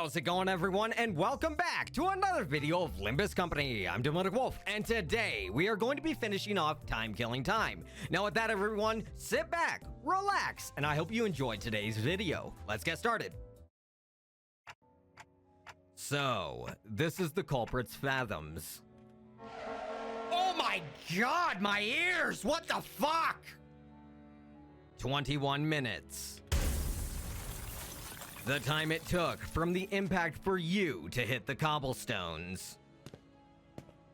How's it going, everyone, and welcome back to another video of Limbus Company. I'm DemoonicWolf, and today we are going to be finishing off Time Killing Time. Now with that, everyone, sit back, relax, and I hope you enjoyed today's video. Let's get started. So, this is the culprit's Fathoms. Oh my god, my ears! What the fuck? 21 minutes. The time it took from the impact for you to hit the cobblestones.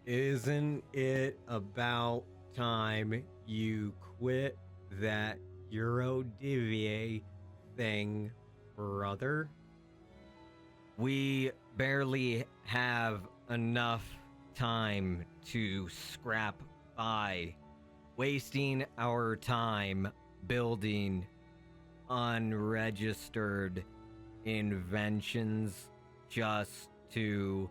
Isn't it about time you quit that Eurodivier thing, brother? We barely have enough time to scrap by, wasting our time building unregistered inventions just to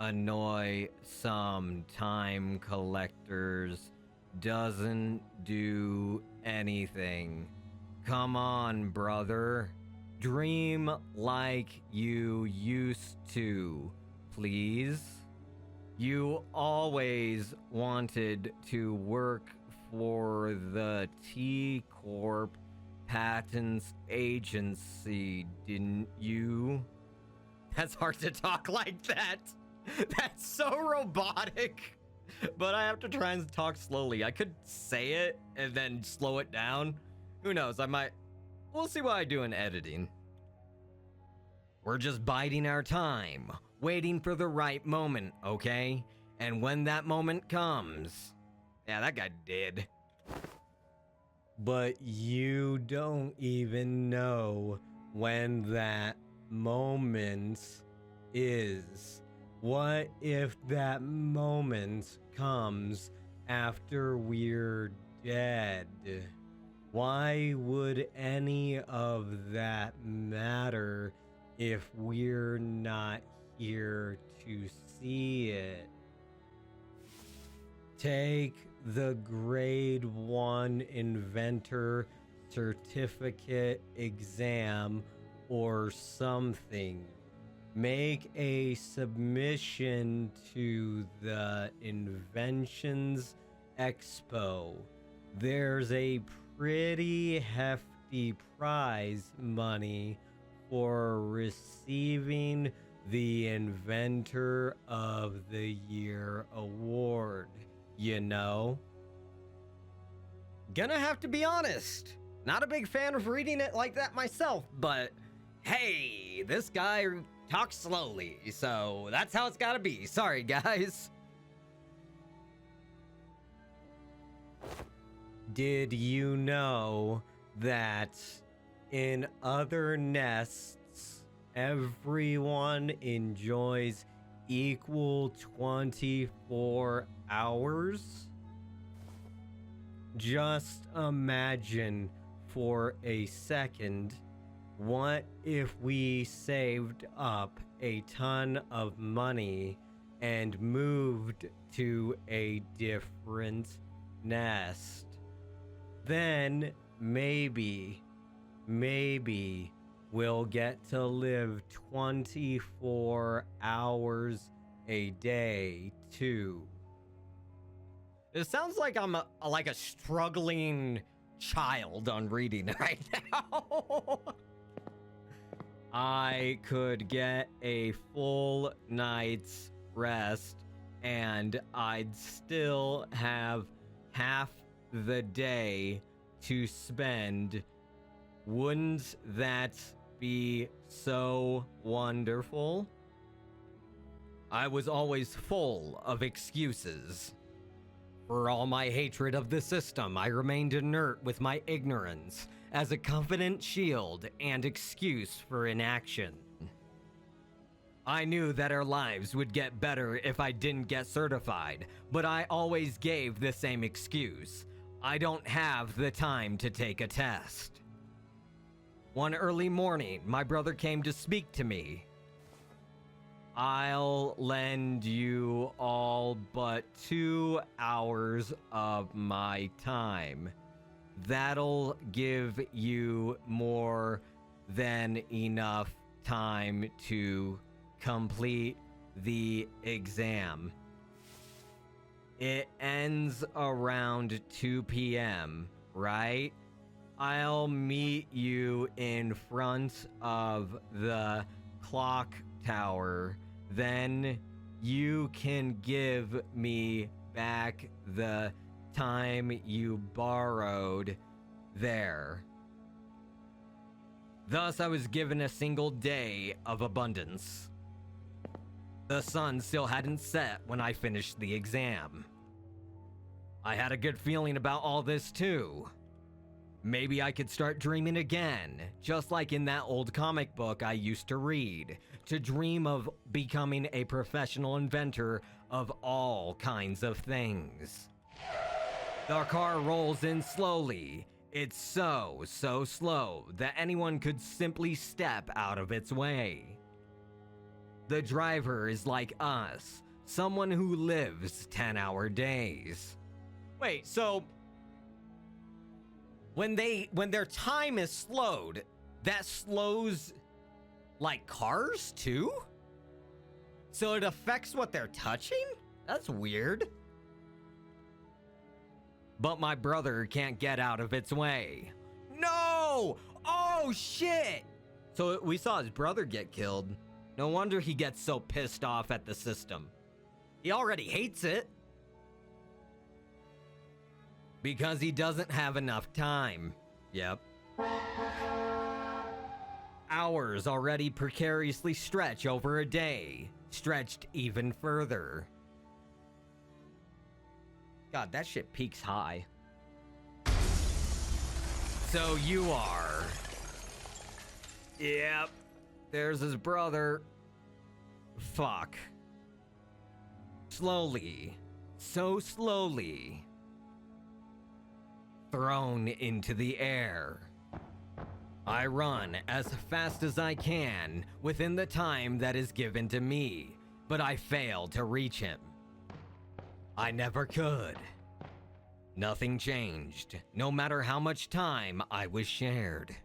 annoy some time collectors doesn't do anything. Come on, brother. Dream like you used to, please. You always wanted to work for the T Corp Patents Agency, didn't you? That's hard to talk like that. That's so robotic. But I have to try and talk slowly. I could say it and then slow it down. Who knows? We'll see what I do in editing. We're just biding our time, waiting for the right moment, okay? And when that moment comes... Yeah, that guy did. But you don't even know when that moment is. What if that moment comes after we're dead? Why would any of that matter if we're not here to see it? Take the grade 1 inventor certificate exam or something. Make a submission to the Inventions Expo. There's a pretty hefty prize money for receiving the Inventor of the Year award. You know? Gonna have to be honest. Not a big fan of reading it like that myself, but hey, this guy talks slowly, so that's how it's gotta be. Sorry, guys. Did you know that in other nests, everyone enjoys equal 24 hours? Just imagine for a second, what if we saved up a ton of money and moved to a different nest? Then maybe we'll get to live 24 hours a day too. It sounds like I'm like a struggling child on reading right now. I could get a full night's rest and I'd still have half the day to spend. Wouldn't that be so wonderful? I was always full of excuses. For all my hatred of the system, I remained inert with my ignorance as a confident shield and excuse for inaction. I knew that our lives would get better if I didn't get certified, but I always gave the same excuse. I don't have the time to take a test. One early morning, my brother came to speak to me. I'll lend you all but 2 hours of my time. That'll give you more than enough time to complete the exam. It ends around 2 p.m., right? I'll meet you in front of the clock tower. Then you can give me back the time you borrowed there. Thus, I was given a single day of abundance. The sun still hadn't set when I finished the exam. I had a good feeling about all this too. Maybe I could start dreaming again, just like in that old comic book I used to read, to dream of becoming a professional inventor of all kinds of things. The car rolls in slowly. It's so slow that anyone could simply step out of its way. The driver is like us, someone who lives 10-hour days. Wait, so when their time is slowed, that slows like cars too? So it affects what they're touching? That's weird. But my brother can't get out of its way. No! Oh shit! So we saw his brother get killed. No wonder he gets so pissed off at the system. He already hates it. Because he doesn't have enough time. Yep. Hours already precariously stretch over a day, stretched even further. God, that shit peaks high. So you are. Yep. There's his brother. Fuck. Slowly. So slowly. Thrown into the air. I run as fast as I can within the time that is given to me, but I fail to reach him. I never could. Nothing changed, no matter how much time I was shared.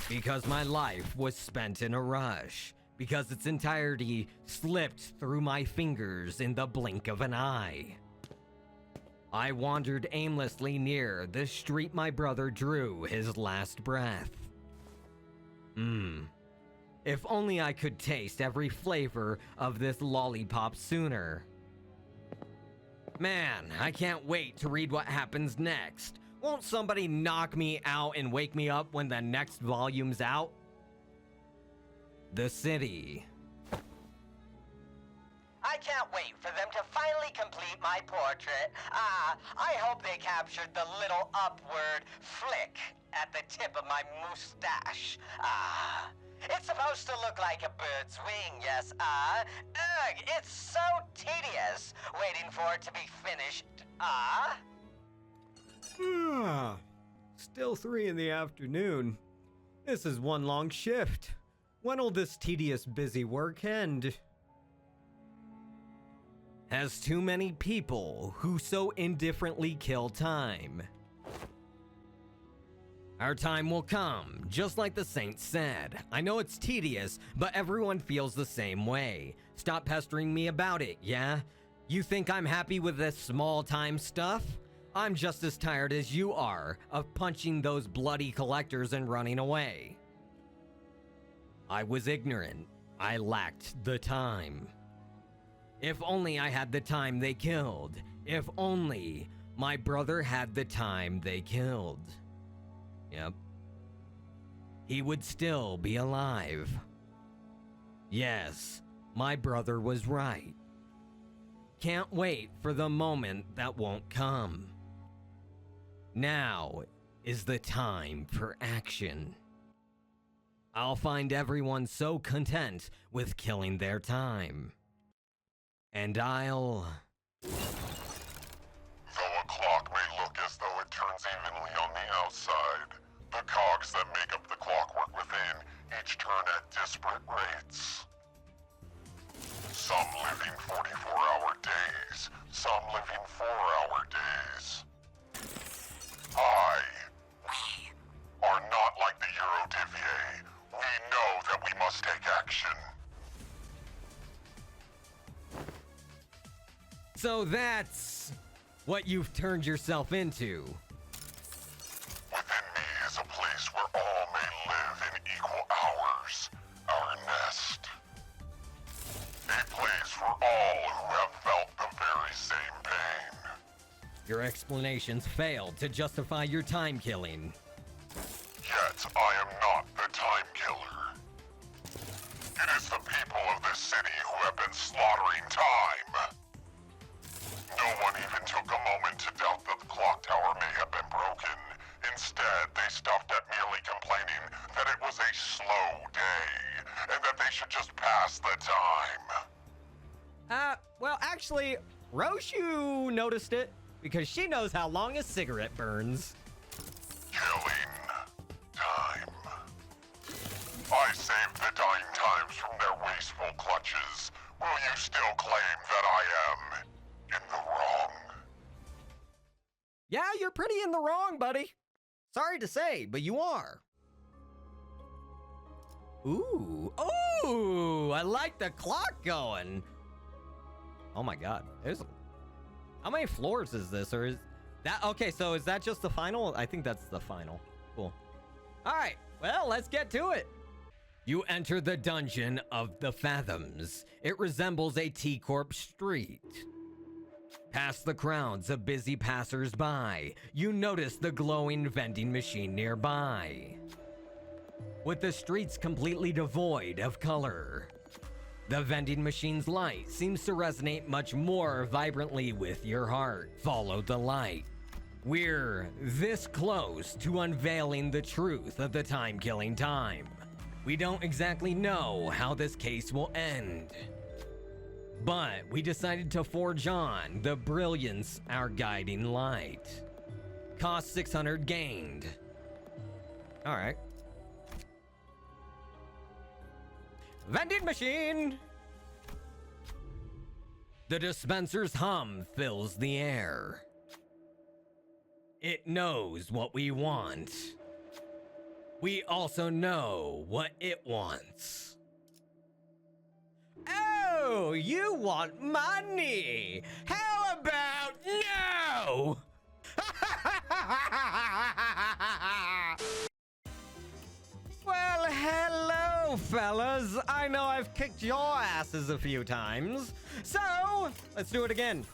Because my life was spent in a rush, because its entirety slipped through my fingers in the blink of an eye. I wandered aimlessly near the street my brother drew his last breath. If only I could taste every flavor of this lollipop sooner. Man, I can't wait to read what happens next. Won't somebody knock me out and wake me up when the next volume's out? The city. I can't wait for them to finally complete my portrait. I hope they captured the little upward flick at the tip of my mustache. It's supposed to look like a bird's wing, yes, Ugh, it's so tedious waiting for it to be finished, Still 3 in the afternoon. This is one long shift. When will this tedious busy work end? Has too many people who so indifferently kill time. Our time will come, just like the saint said. I know it's tedious, but everyone feels the same way. Stop pestering me about it, yeah? You think I'm happy with this small time stuff? I'm just as tired as you are of punching those bloody collectors and running away. I was ignorant. I lacked the time. If only I had the time they killed. If only my brother had the time they killed. Yep. He would still be alive. Yes, my brother was right. Can't wait for the moment that won't come. Now is the time for action. I'll find everyone so content with killing their time. And I'll... Though a clock may look as though it turns evenly on the outside, the cogs that make up the clockwork within each turn at disparate rates. Some living 44-hour days, some living 4-hour days. We are not like the Eurodivier. We know that we must take So that's what you've turned yourself into. Within me is a place where all may live in equal hours. Our nest. A place for all who have felt the very same pain. Your explanations failed to justify your time killing. Yet I am not the time killer. It is the people of this city who have been slaughtering time. No one even took a moment to doubt that the clock tower may have been broken. Instead, they stopped at merely complaining that it was a slow day, and that they should just pass the time. Well, actually, Roshu noticed it because she knows how long a cigarette burns. Killing time. I saved the dying times from their wasteful clutches. Will you still claim that I am in the wrong? Yeah, you're pretty in the wrong, buddy. Sorry to say, but you are. Ooh, I like the clock going. Oh my God, how many floors is this, or is that, okay, so is that just the final? I think that's the final. Cool. All right, well, let's get to it. You enter the dungeon of the Fathoms. It resembles a T-Corp street. Past the crowds of busy passers-by, you notice the glowing vending machine nearby. With the streets completely devoid of color, the vending machine's light seems to resonate much more vibrantly with your heart. Follow the light. We're this close to unveiling the truth of the time-killing time. We don't exactly know how this case will end, but we decided to forge on the brilliance, our guiding light. Cost 600 gained. All right. Vending machine! The dispenser's hum fills the air. It knows what we want. We also know what it wants. Oh, you want money? How about no? Well, hello, fellas. I know I've kicked your asses a few times, so let's do it again.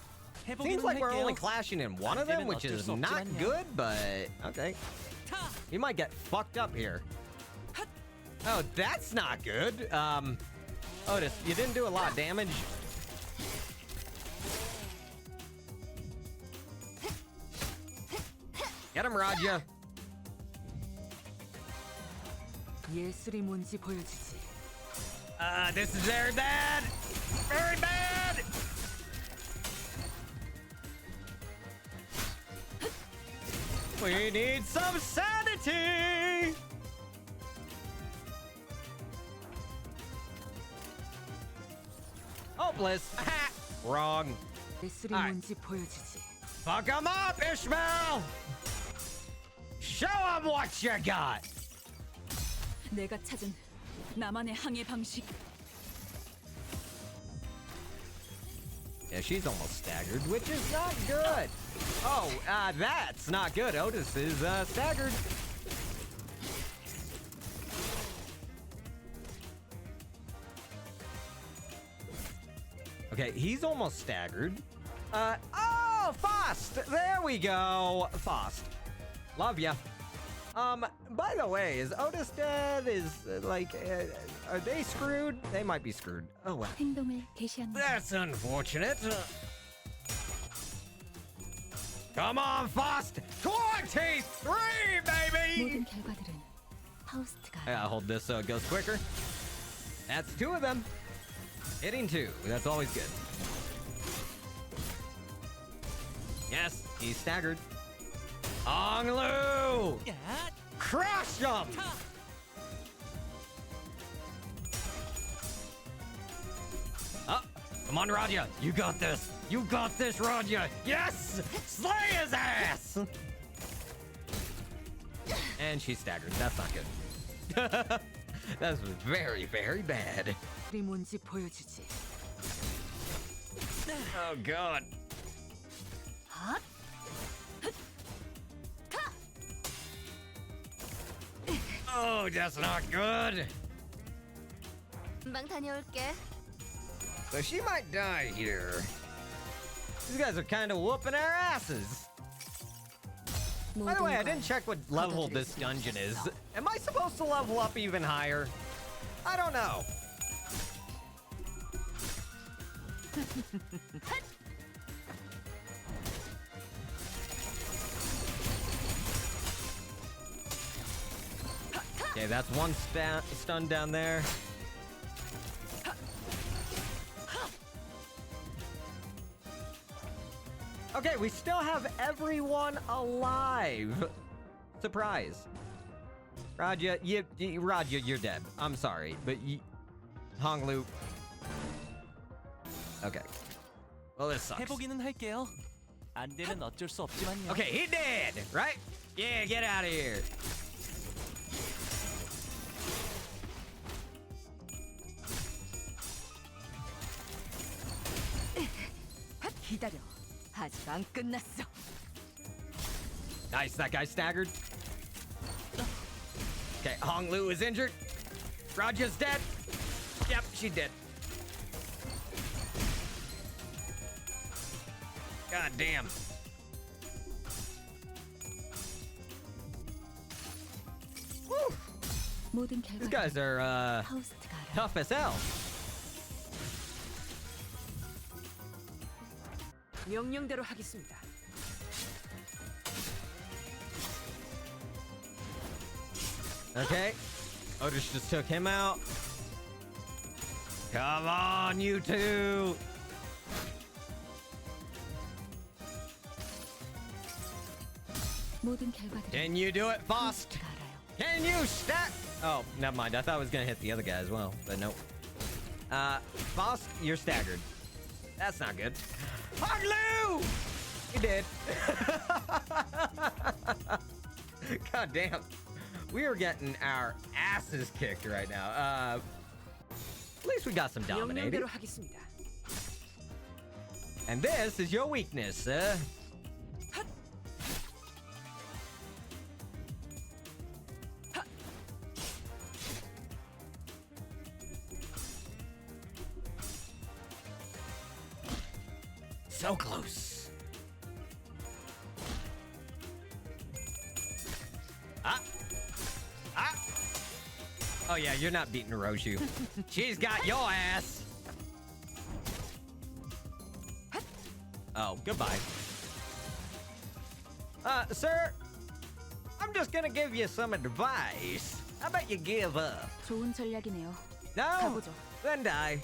Seems like we're only clashing in one of them, which is not good, but okay. You might get fucked up here. Oh, that's not good. Otis, you didn't do a lot of damage. Get him, Raja. 예술이 뭔지 보여주지. This is very bad. Very bad. We need some sanity. Hopeless. Wrong. 예술이 Alright. 뭔지 보여주지. Fuck him up, Ishmael. Show him what you got. 내가 찾은 나만의 항해 방식. Yeah, she's almost staggered, which is not good. Oh, that's not good. Otis is staggered. Okay, he's almost staggered. Oh, Fost! There we go. Fost. Love ya. By the way, is Otis dead? Are they screwed? They might be screwed. Oh well. 행동을 개시한다. That's unfortunate. Come on, Fost! 23, baby! 모든 결과들은 파우스트가. Yeah, hold this so it goes quicker. That's two of them. Hitting two. That's always good. Yes, he's staggered. Onglu! Crush him! Oh, come on, Raja. You got this. You got this, Raja. Yes! Slay his ass! And she's staggered. That's not good. That's very, very bad. 예술이 뭔지 보여주지. Oh, God. 핫! Oh, that's not good. 금방 다녀올게. So she might die here. These guys are kind of whooping our asses. By the way, I didn't check what level this dungeon is. Am I supposed to level up even higher? I don't know. Okay, that's one stun down there. Okay, we still have everyone alive. Surprise. Raja, Raja, you're dead. I'm sorry, but Honglu. Okay. Well, this sucks. 해보기는 할게요. 안 되면 어쩔 수 없지만요. Okay, he dead, right? Yeah, get out of here. 기다려. 아직 안 끝났어. Nice, that guy staggered. Okay, Hong Lu is injured. Raja's dead. Yep, she did. God damn. Woo. 모든 These 결과를 guys are 파우스트가 알아. tough as hell. 명령대로 하겠습니다. Okay. Otis just took him out. Come on, you two. 모든 결과들을 Can you do it, Faust? 파우스트가 알아요. Can you stack? Oh, never mind. I thought I was gonna hit the other guy as well, but nope. Faust, you're staggered. That's not good. Hoglu! You did. God damn. We are getting our asses kicked right now. At least we got some dominating. 명령대로 하겠습니다. And this is your weakness, sir. So close. Oh yeah, you're not beating Roshu. She's got your ass. Oh, goodbye. Sir, I'm just gonna give you some advice. How about you give up? 좋은 전략이네요. No? 가보죠. Then die.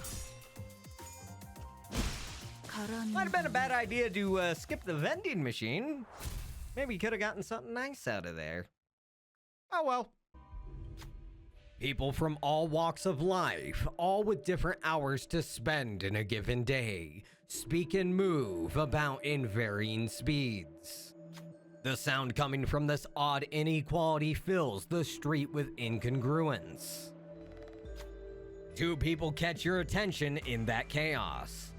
가라앉는 Might have been a bad idea to skip the vending machine. Maybe you could have gotten something nice out of there. Oh well. People from all walks of life, all with different hours to spend in a given day, speak and move about in varying speeds. The sound coming from this odd inequality fills the street with incongruence. Two people catch your attention in that chaos.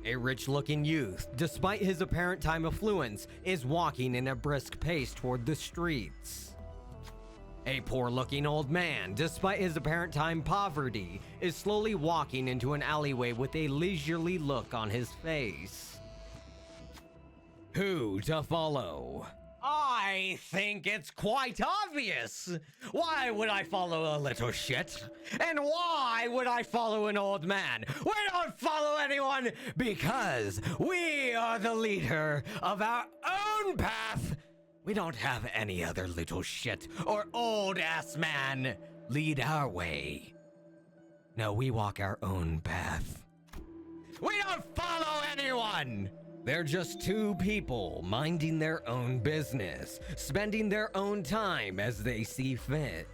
A rich-looking youth, despite his apparent time affluence, is walking in a brisk pace toward the streets. A poor-looking old man, despite his apparent time poverty, is slowly walking into an alleyway with a leisurely look on his face. Who to follow? I think it's quite obvious. Why would I follow a little shit? And why would I follow an old man? We don't follow anyone because we are the leader of our own path. We don't have any other little shit or old ass man lead our way. No, we walk our own path. We don't follow anyone! They're just two people minding their own business, spending their own time as they see fit.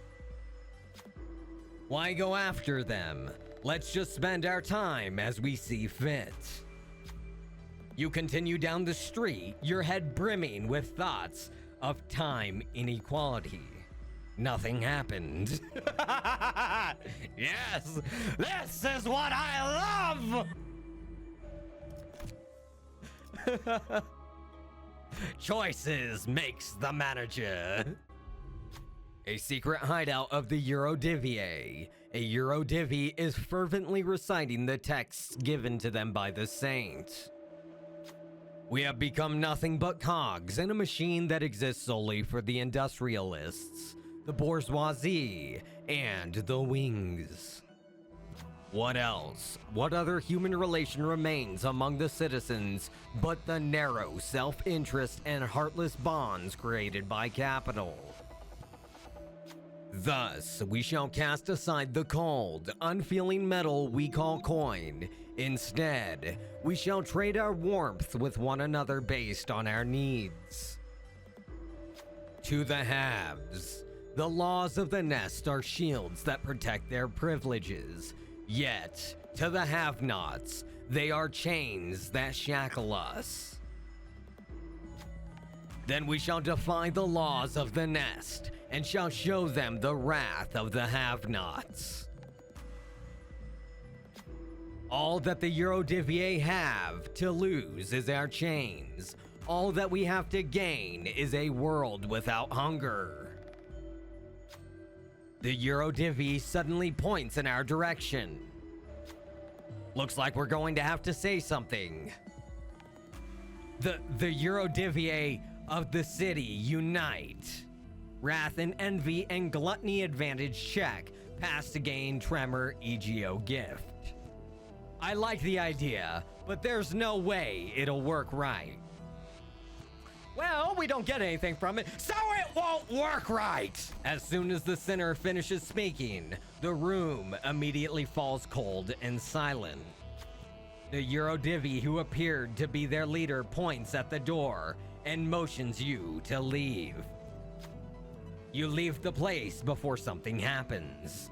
Why go after them? Let's just spend our time as we see fit. You continue down the street, your head brimming with thoughts of time inequality. Nothing happened. Yes, this is what I love! Choices makes the manager. A secret hideout of the Eurodivier. A Eurodivi is fervently reciting the texts given to them by the saint. We have become nothing but cogs in a machine that exists solely for the industrialists, the bourgeoisie, and the wings. What else? What other human relation remains among the citizens but the narrow self-interest and heartless bonds created by capital? Thus, we shall cast aside the cold, unfeeling metal we call coin. Instead, we shall trade our warmth with one another based on our needs. To the haves, the laws of the nest are shields that protect their privileges. Yet, to the have-nots, they are chains that shackle us. Then we shall defy the laws of the nest and shall show them the wrath of the have-nots. All that the Eurodivier have to lose is our chains. All that we have to gain is a world without hunger. The Eurodivi suddenly points in our direction. Looks like we're going to have to say something. The Eurodivier of the city unite. Wrath and envy and gluttony advantage check. Pass to gain tremor EGO gift. I like the idea, but there's no way it'll work right. Well, we don't get anything from it, so it won't work right! As soon as the sinner finishes speaking, the room immediately falls cold and silent. The Eurodivi who appeared to be their leader points at the door and motions you to leave. You leave the place before something happens.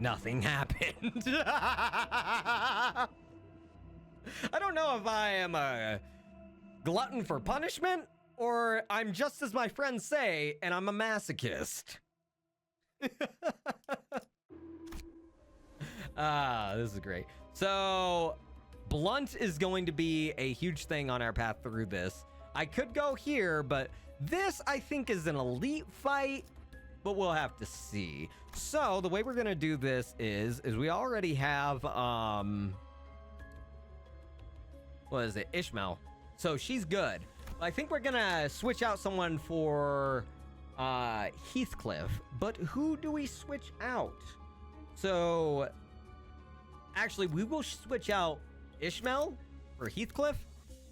Nothing happened. I don't know if I am a glutton for punishment or I'm just as my friends say and I'm a masochist. This is great. So blunt is going to be a huge thing on our path through this. I could go here, but this I think is an elite fight, but we'll have to see. So the way we're gonna do this is we already have what is it, Ishmael. So she's good. I think we're gonna switch out someone for Heathcliff, but who do we switch out? So actually we will switch out Ishmael for Heathcliff.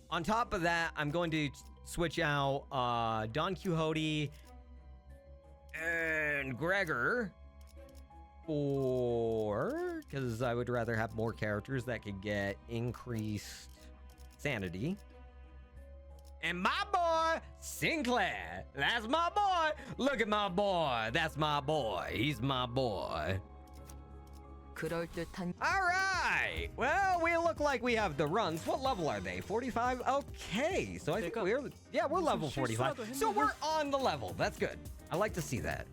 On top of that, I'm going to switch out Don Quixote and Gregor for, because I would rather have more characters that could get increased sanity. And my boy, Sinclair. That's my boy. Look at my boy. That's my boy. He's my boy. 그럴듯한. All right. Well, we look like we have the runs. What level are they? 45? Okay. So I think we're level 45. So we're on the level. That's good. I like to see that.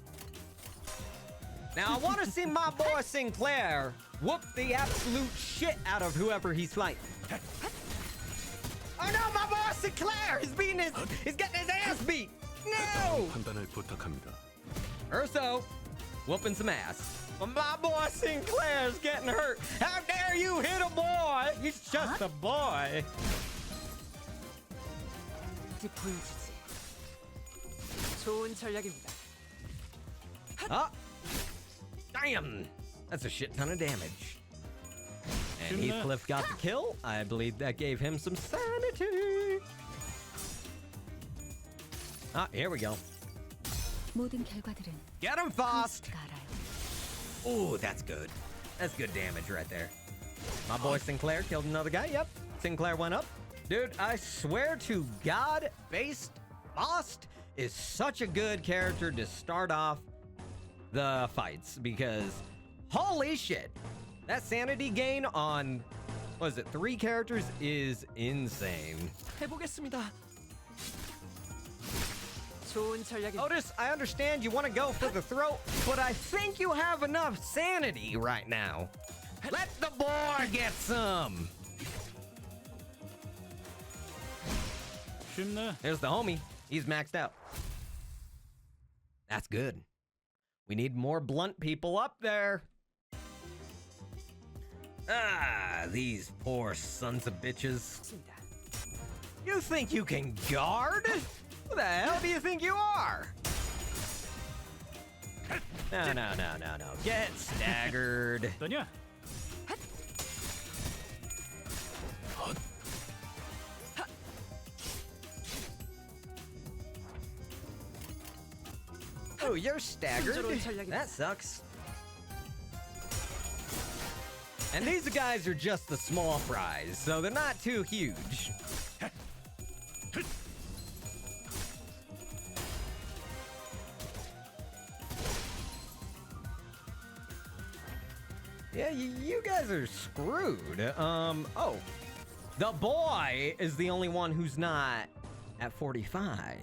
Now I want to see my boy Sinclair whoop the absolute shit out of whoever he's fighting. Oh no, my boy Sinclair is getting his ass beat. No. 판단을 부탁합니다. Urso, whooping some ass. But my boy Sinclair's getting hurt. How dare you hit a boy? He's just a boy. 보여주지. 좋은 전략입니다. Ah, damn. That's a shit ton of damage. And Heathcliff got the kill. I believe that gave him some sanity. Ah, here we go. 모든 결과들은 Get him fast. 알아요. Ooh, that's good. That's good damage right there. My boy Sinclair killed another guy. Yep. Sinclair went up. Dude, I swear to God, Based Lost is such a good character to start off the fights because holy shit. That sanity gain on, what is it, 3 characters is insane. 해보겠습니다. 좋은 전략입니다. Otis, I understand you want to go for the throat, but I think you have enough sanity right now. Let the boy get some. 쉽네. There's the homie. He's maxed out. That's good. We need more blunt people up there. Ah, these poor sons of bitches. You think you can guard? Who the hell do you think you are? No. Get staggered. 어떠냐? Oh, you're staggered. That sucks. And these guys are just the small fries, so they're not too huge. Yeah, you guys are screwed. Oh. The boy is the only one who's not at 45.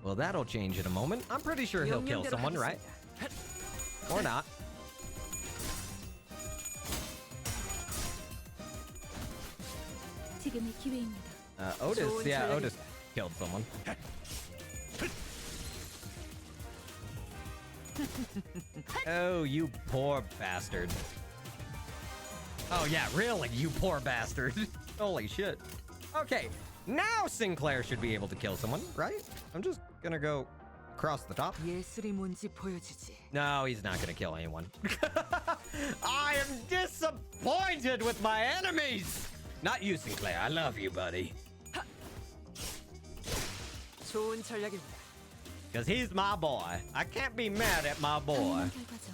Well, that'll change in a moment. I'm pretty sure he'll kill someone, right? Or not. 지금의 기회입니다. Otis, yeah, Otis killed someone. Oh, you poor bastard. Oh, yeah, really, you poor bastard. Holy shit. Okay, now Sinclair should be able to kill someone, right? I'm just gonna go across the top. 예술이 뭔지 보여주지. No, he's not gonna kill anyone. I am disappointed with my enemies! Not you, Sinclair. I love you, buddy. 좋은 전략입니다. Because he's my boy. I can't be mad at my boy. 당연한 결과죠.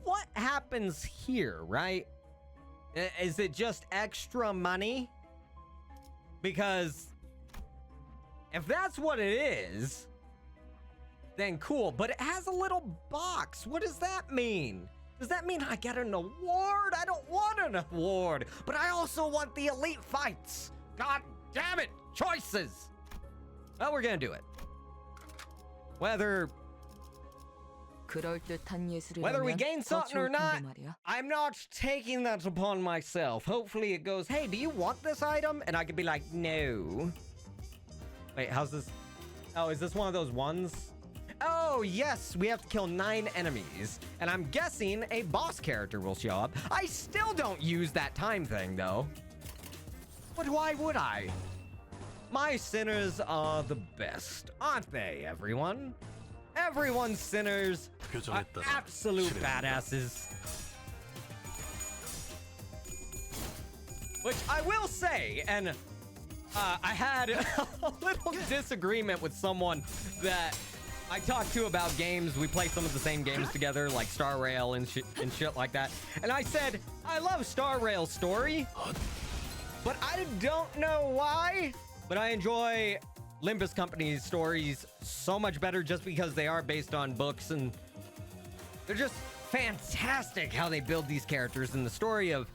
What happens here, right? Is it just extra money? Because if that's what it is, then cool. But it has a little box. What does that mean? Does that mean I get an award? I don't want an award, but I also want the elite fights. God damn it. Choices. Well, we're gonna do it. Whether we gain something or not, I'm not taking that upon myself. Hopefully it goes, hey, do you want this item? And I could be like, no. Wait, how's this? Oh, is this one of those ones? Oh, yes, we have to kill 9 enemies. And I'm guessing a boss character will show up. I still don't use that time thing, though. But why would I? My sinners are the best, aren't they, everyone? Everyone's sinners are absolute badasses. Which I will say, and I had a little disagreement with someone that I talked to about games. We play some of the same games together, like Star Rail and shit like that. And I said, I love Star Rail's story, but I don't know why, but I enjoy Limbus Company's stories so much better just because they are based on books, and they're just fantastic how they build these characters. And the story of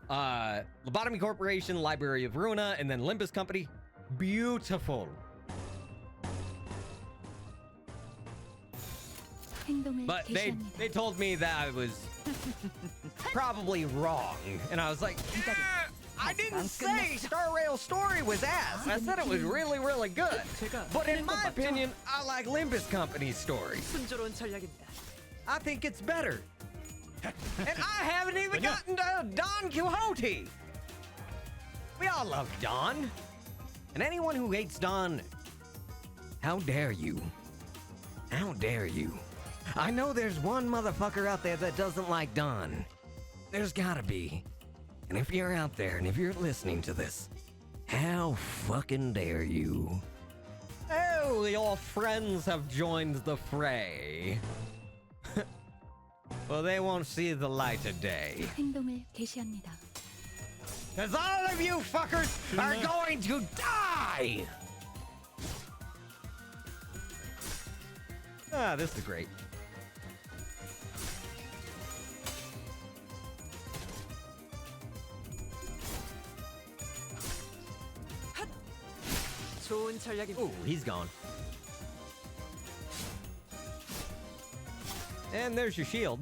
Lobotomy Corporation, Library of Ruina, and then Limbus Company, beautiful. But they told me that I was probably wrong, and I was like, I didn't say Star Rail's story was ass. I said it was really, really good. But in my opinion, I like Limbus Company's story. I think it's better. And I haven't even gotten to Don Quixote. We all love Don. And anyone who hates Don, how dare you? How dare you? I know there's one motherfucker out there that doesn't like Don. There's gotta be. And if you're out there and if you're listening to this, how fucking dare you? Oh, your friends have joined the fray. Well, they won't see the light of day. 행동을 개시합니다. Because all of you fuckers are going to die! Ah, this is great. 좋은 전략입니다. Ooh, he's gone. And there's your shield.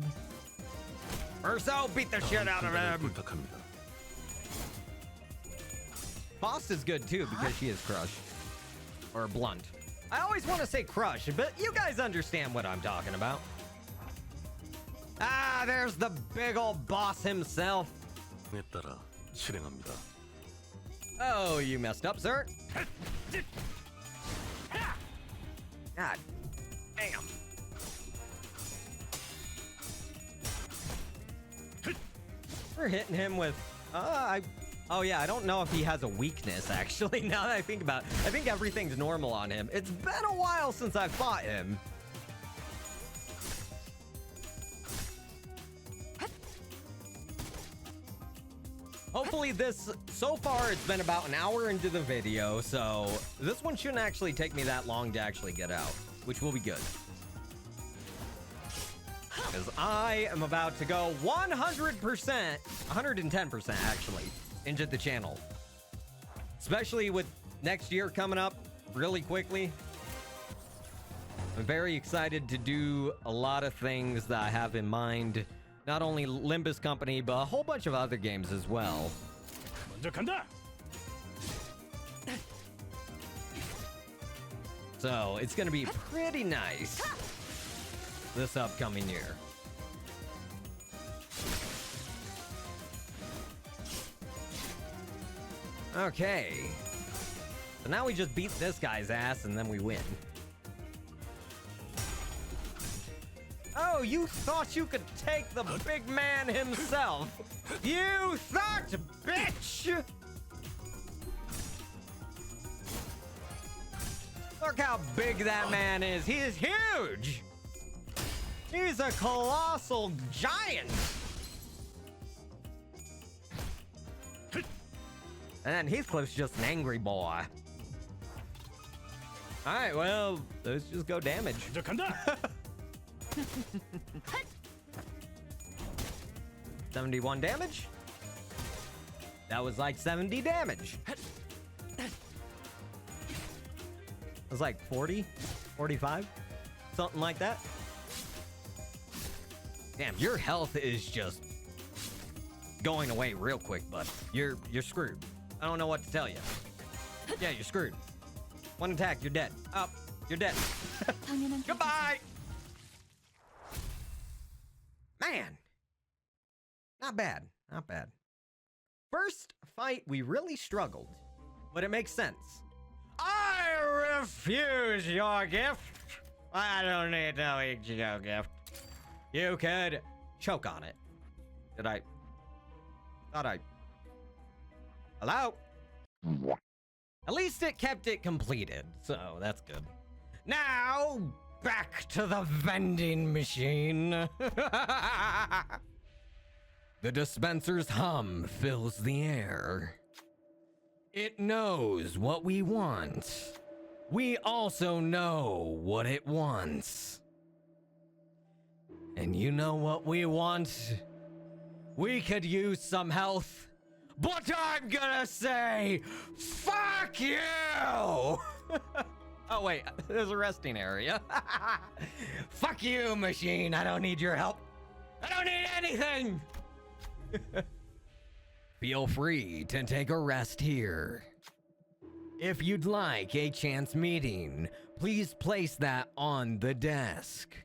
Urso, beat the shit out of him. Boss is good too because she is Crush. Or Blunt. I always want to say Crush, but you guys understand what I'm talking about. Ah, there's the big old boss himself. 따라 실행합니다. Oh, you messed up, sir. God damn. We're hitting him with, oh yeah, I don't know if he has a weakness, actually, now that I think about it. I think everything's normal on him. It's been a while since I fought him. Hopefully this, so far it's been about an hour into the video, so this one shouldn't actually take me that long to actually get out, which will be good. Because I am about to go 100%, 110% actually, into the channel. Especially with next year coming up really quickly. I'm very excited to do a lot of things that I have in mind. Not only Limbus Company, but a whole bunch of other games as well. So it's gonna be pretty nice this upcoming year. Okay. So now we just beat this guy's ass and then we win. Oh, you thought you could take the big man himself? You thought, bitch! Look how big that man is. He is huge! He's a colossal giant! And Heathcliff's just an angry boy. Alright, well, let's just go damage. 71 damage. That was like 70 damage. It was like 40, 45, something like that. Damn, your health is just going away real quick, bud. You're screwed. I don't know what to tell you. Yeah, you're screwed. One attack, you're dead. Oh, you're dead. Goodbye. Man, not bad, not bad. First fight, we really struggled, but it makes sense. I refuse your gift. I don't need to eat your gift. You could choke on it. Did I? Thought I. Hello? At least it kept it completed, so that's good. Now, back to the vending machine. The dispenser's hum fills the air. It knows what we want. We also know what it wants. And you know what we want? We could use some health, but I'm gonna say, fuck you! Oh wait, there's a resting area. Fuck you, machine, I don't need your help. I don't need anything! Feel free to take a rest here. If you'd like a chance meeting, please place that on the desk.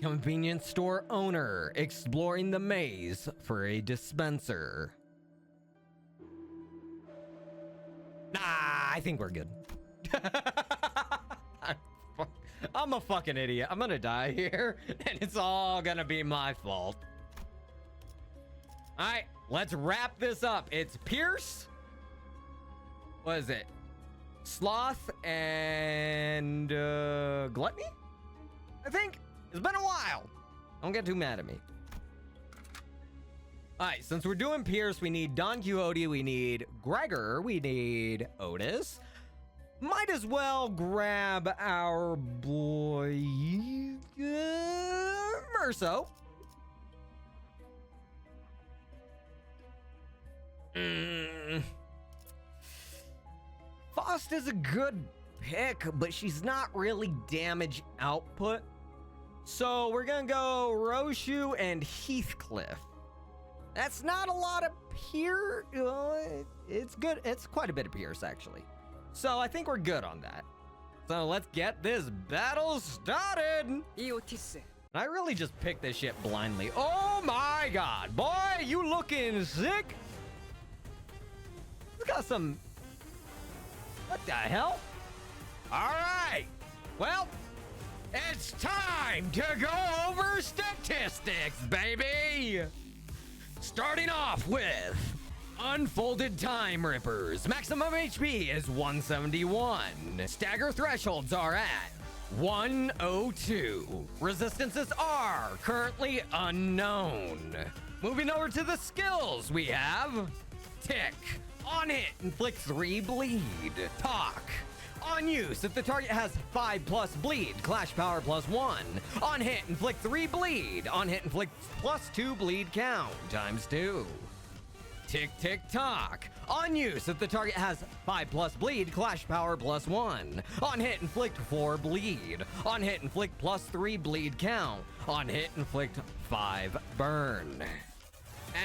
Convenience store owner exploring the maze for a dispenser. Nah, I think we're good. I'm a fucking idiot. I'm gonna die here, and it's all gonna be my fault. All right, let's wrap this up. It's Pierce. What is it? Sloth and Gluttony? I think. It's been a while. Don't get too mad at me. All right, since we're doing Pierce, we need Don Quixote, we need Gregor, we need Otis. Might as well grab our boy Merso. Faust is a good pick, but she's not really damage output. So we're gonna go Roshu and Heathcliff. That's not a lot of it's good. It's quite a bit of Pierce, actually. So I think we're good on that. So let's get this battle started. 이 오티스. I really just picked this shit blindly. Oh my god, boy, you looking sick? We got some... What the hell? All right, well, it's time to go over statistics, baby. Starting off with Unfolded Time Rippers. Maximum HP is 171. Stagger thresholds are at 102. Resistances are currently unknown. Moving over to the skills, we have Tick. On hit, inflict 3 bleed. Talk. On use, if the target has 5+ bleed, clash power +1. On hit, inflict 3 bleed. On hit, inflict +2 bleed count, ×2. Tick, tick, tock. On use, if the target has 5+ bleed, clash power +1. On hit, inflict 4 bleed. On hit, inflict +3 bleed count. On hit, inflict 5 burn.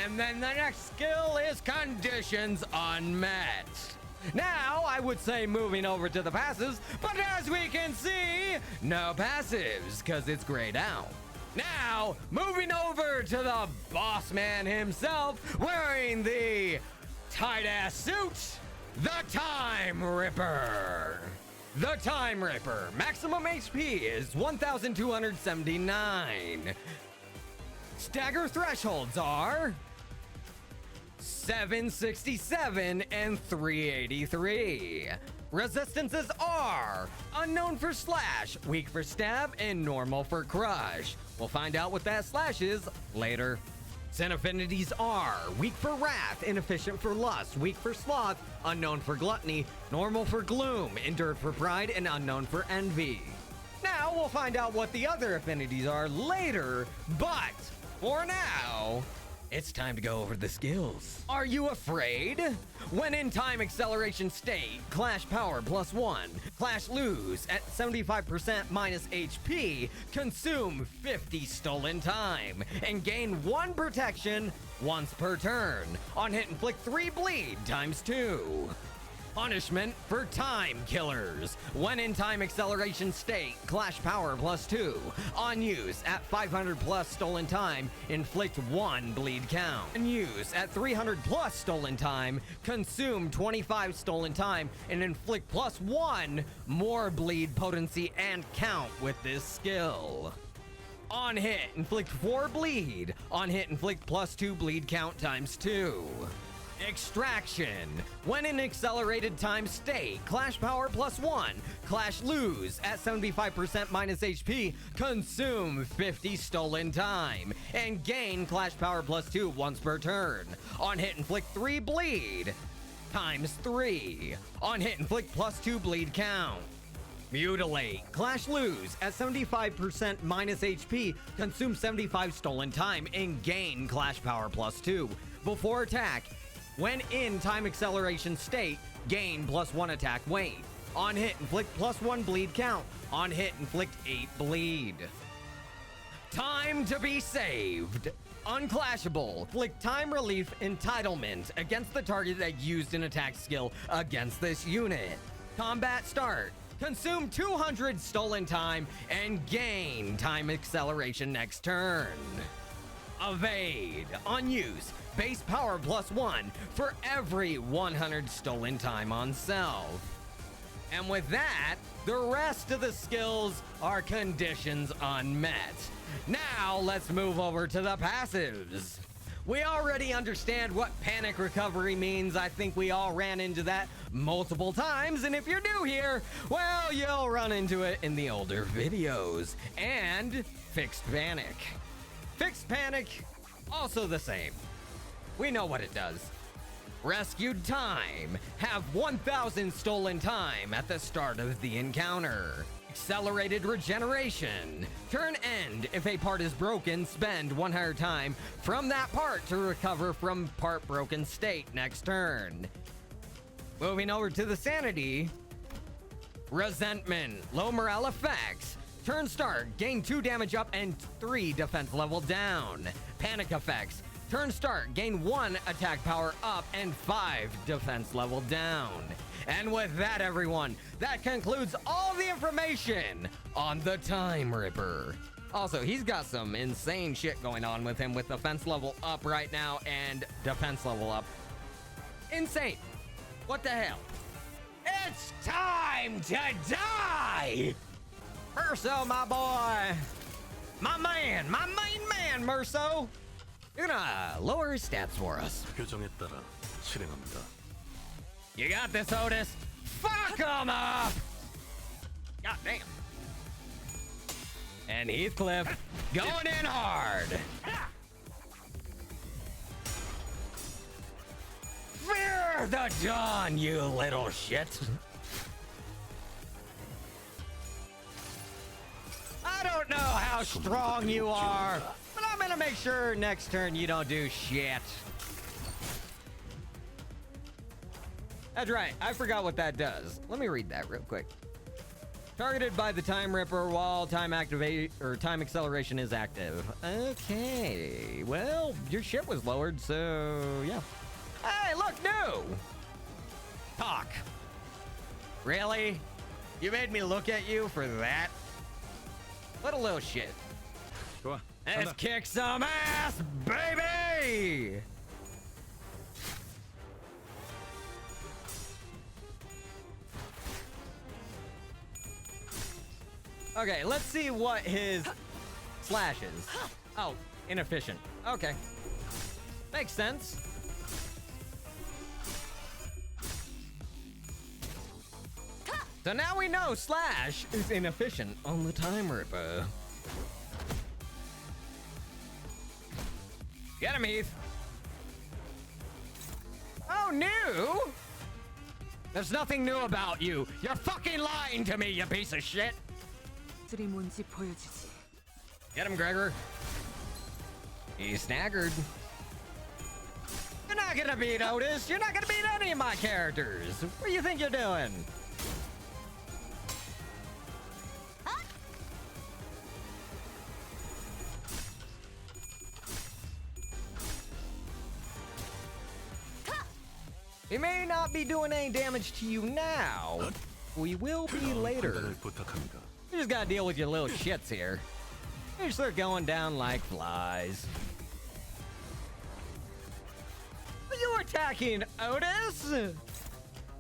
And then the next skill is Conditions Unmet. Now, I would say moving over to the passives, but as we can see, no passives, because it's grayed out. Now, moving over to the boss man himself, wearing the tight-ass suit, the Time Ripper. The Time Ripper. Maximum HP is 1,279. Stagger thresholds are 767 and 383. Resistances are unknown for slash, weak for stab, and normal for crush. We'll find out what that slash is later. Sin affinities are weak for wrath, inefficient for lust, weak for sloth, unknown for gluttony, normal for gloom, endured for pride, and unknown for envy. Now we'll find out what the other affinities are later, but for now, it's time to go over the skills. Are you afraid? When in time acceleration state, clash power +1. Clash lose at 75% minus HP. Consume 50 stolen time. And gain 1 protection once per turn. On hit, inflict 3 bleed ×2. Punishment for time killers. When in time acceleration state, clash power +2. On use at 500+ stolen time, inflict 1 bleed count. On use at 300+ stolen time, consume 25 stolen time and inflict +1 more bleed potency and count with this skill. On hit, inflict 4 bleed. On hit, inflict +2 bleed count ×2. Extraction. When in accelerated time state, clash power +1. Clash lose at 75% minus HP. Consume 50 stolen time. And gain clash power +2 once per turn. On hit, inflict 3 bleed ×3. On hit, inflict +2 bleed count. Mutilate. Clash lose at 75% minus HP. Consume 75 stolen time and gain clash power +2. Before attack, when in time acceleration state, gain +1 attack weight. On hit, inflict +1 bleed count. On hit, inflict 8 bleed. Time to be saved. Unclashable. Inflict time relief entitlement against the target that used an attack skill against this unit. Combat start. Consume 200 stolen time and gain time acceleration next turn. Evade. On use, base power +1 for every 100 stolen time on self. And with that, the rest of the skills are conditions unmet. Now let's move over to the passives. We already understand what panic recovery means. I think we all ran into that multiple times, and if you're new here, well, you'll run into it in the older videos. And fixed panic. Fixed panic, also the same. We know what it does. Rescued time. Have 1,000 stolen time at the start of the encounter. Accelerated regeneration. Turn end. If a part is broken, spend 100 time from that part to recover from part broken state next turn. Moving over to the sanity. Resentment. Low morale effects. Turn start. Gain 2 damage up and 3 defense level down. Panic effects. Turn start, gain 1 attack power up and 5 defense level down. And with that, everyone, that concludes all the information on the Time Ripper. Also, he's got some insane shit going on with him with defense level up right now and defense level up. Insane. What the hell? It's time to die! Merso, my boy. My man, my main man, Merso. You're gonna lower his stats for us. 규정에 따라 실행합니다. You got this, Otis. Fuck him up! God damn. And Heathcliff going in hard. Fear the dawn, you little shit. I don't know how strong you are, but I'm gonna make sure next turn you don't do shit. That's right, I forgot what that does. Let me read that real quick. Targeted by the Time Ripper while time activate or time acceleration is active. Okay, well, your shit was lowered, so yeah. Hey, look, new! Talk. Really? You made me look at you for that? What a little shit. 좋아. Let's kick some ass, baby! Okay, let's see what his slash is. Oh, inefficient. Okay. Makes sense. So now we know slash is inefficient on the Time Ripper. Get him, Heath. Oh, new? There's nothing new about you. You're fucking lying to me, you piece of shit. 들이 뭔지 보여주지. Get him, Gregor. He's staggered. You're not gonna beat Otis. You're not gonna beat any of my characters. What do you think you're doing? He may not be doing any damage to you now. We will be later. 판단을 부탁합니다. You just gotta deal with your little shits here. You just start going down like flies. Are you attacking Otis?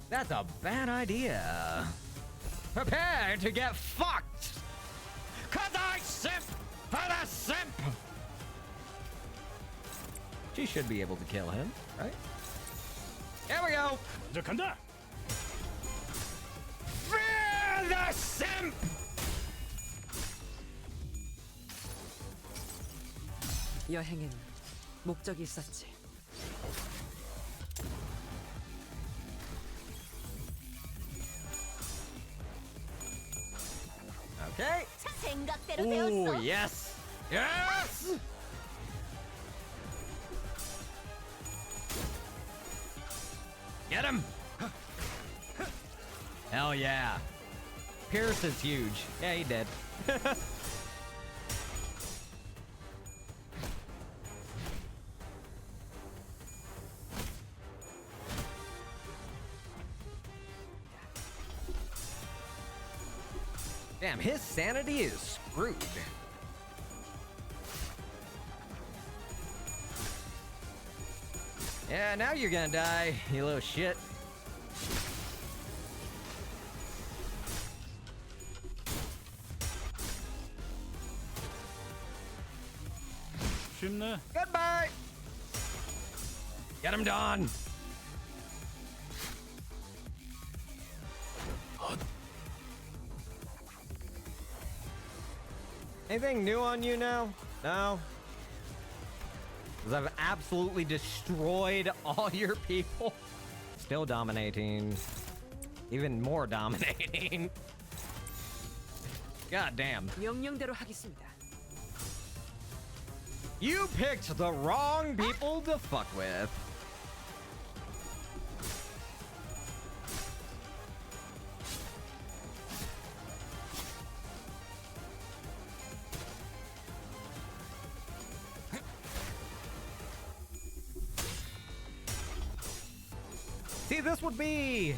That's a bad idea. Prepare to get fucked. Cause I simp for the simp. She should be able to kill him, right? Here we go. 먼저 간다. Fear the simp. 여행에는 목적이 있었지. Okay. 생각대로 Ooh, 배웠어. yes. Yes. Get him. Hell yeah. Pierce is huge. Yeah, he did. Damn, his sanity is screwed. Yeah, now you're gonna die, you little shit. 쉽네. Goodbye. Get him, Don. Anything new on you now? No? Because I've absolutely destroyed all your people. Still dominating. Even more dominating. God damn. 명령대로 하겠습니다. You picked the wrong people to fuck with. See, this would be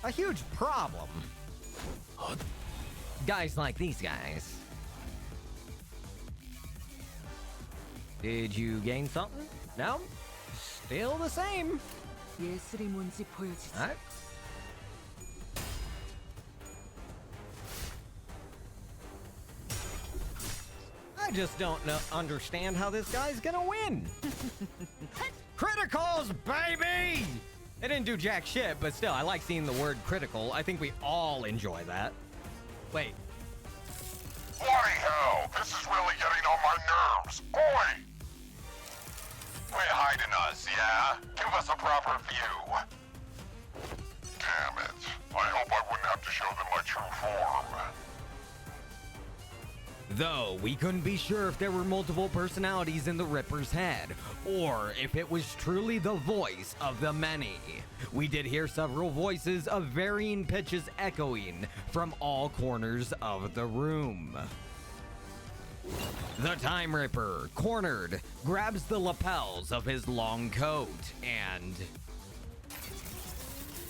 a huge problem. Guys like these guys. Did you gain something? No? Still the same. 예술이 뭔지 보여주지. Alright. I just don't understand how this guy's gonna win. Criticals, baby! It didn't do jack shit, but still, I like seeing the word critical. I think we all enjoy that. Wait. Bloody hell! This is really getting on my nerves! Oi! Quit hiding us, yeah? Give us a proper view. Damn it. I hope I wouldn't have to show them my true form. Though we couldn't be sure if there were multiple personalities in the Ripper's head, or if it was truly the voice of the many. We did hear several voices of varying pitches echoing from all corners of the room. The Time Ripper, cornered, grabs the lapels of his long coat and...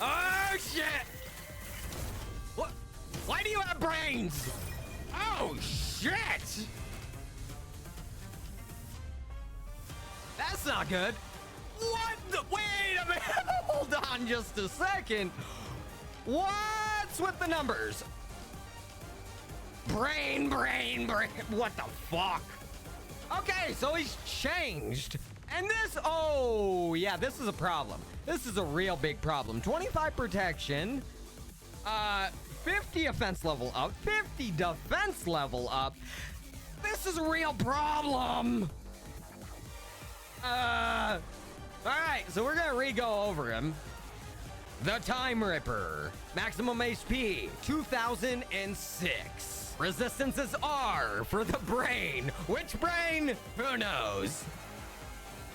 Oh, shit! What? Why do you have brains? Oh, shit! That's not good. What the? Wait a minute. Hold on just a second. What's with the numbers? Brain. What the fuck? Okay, so he's changed. And this, oh, yeah, this is a problem. This is a real big problem. 25 protection, 50 offense level up, 50 defense level up. This is a real problem. All right, so we're gonna re-go over him. The Time Ripper, maximum HP, 2006. Resistance is R for the brain. Which brain? Who knows?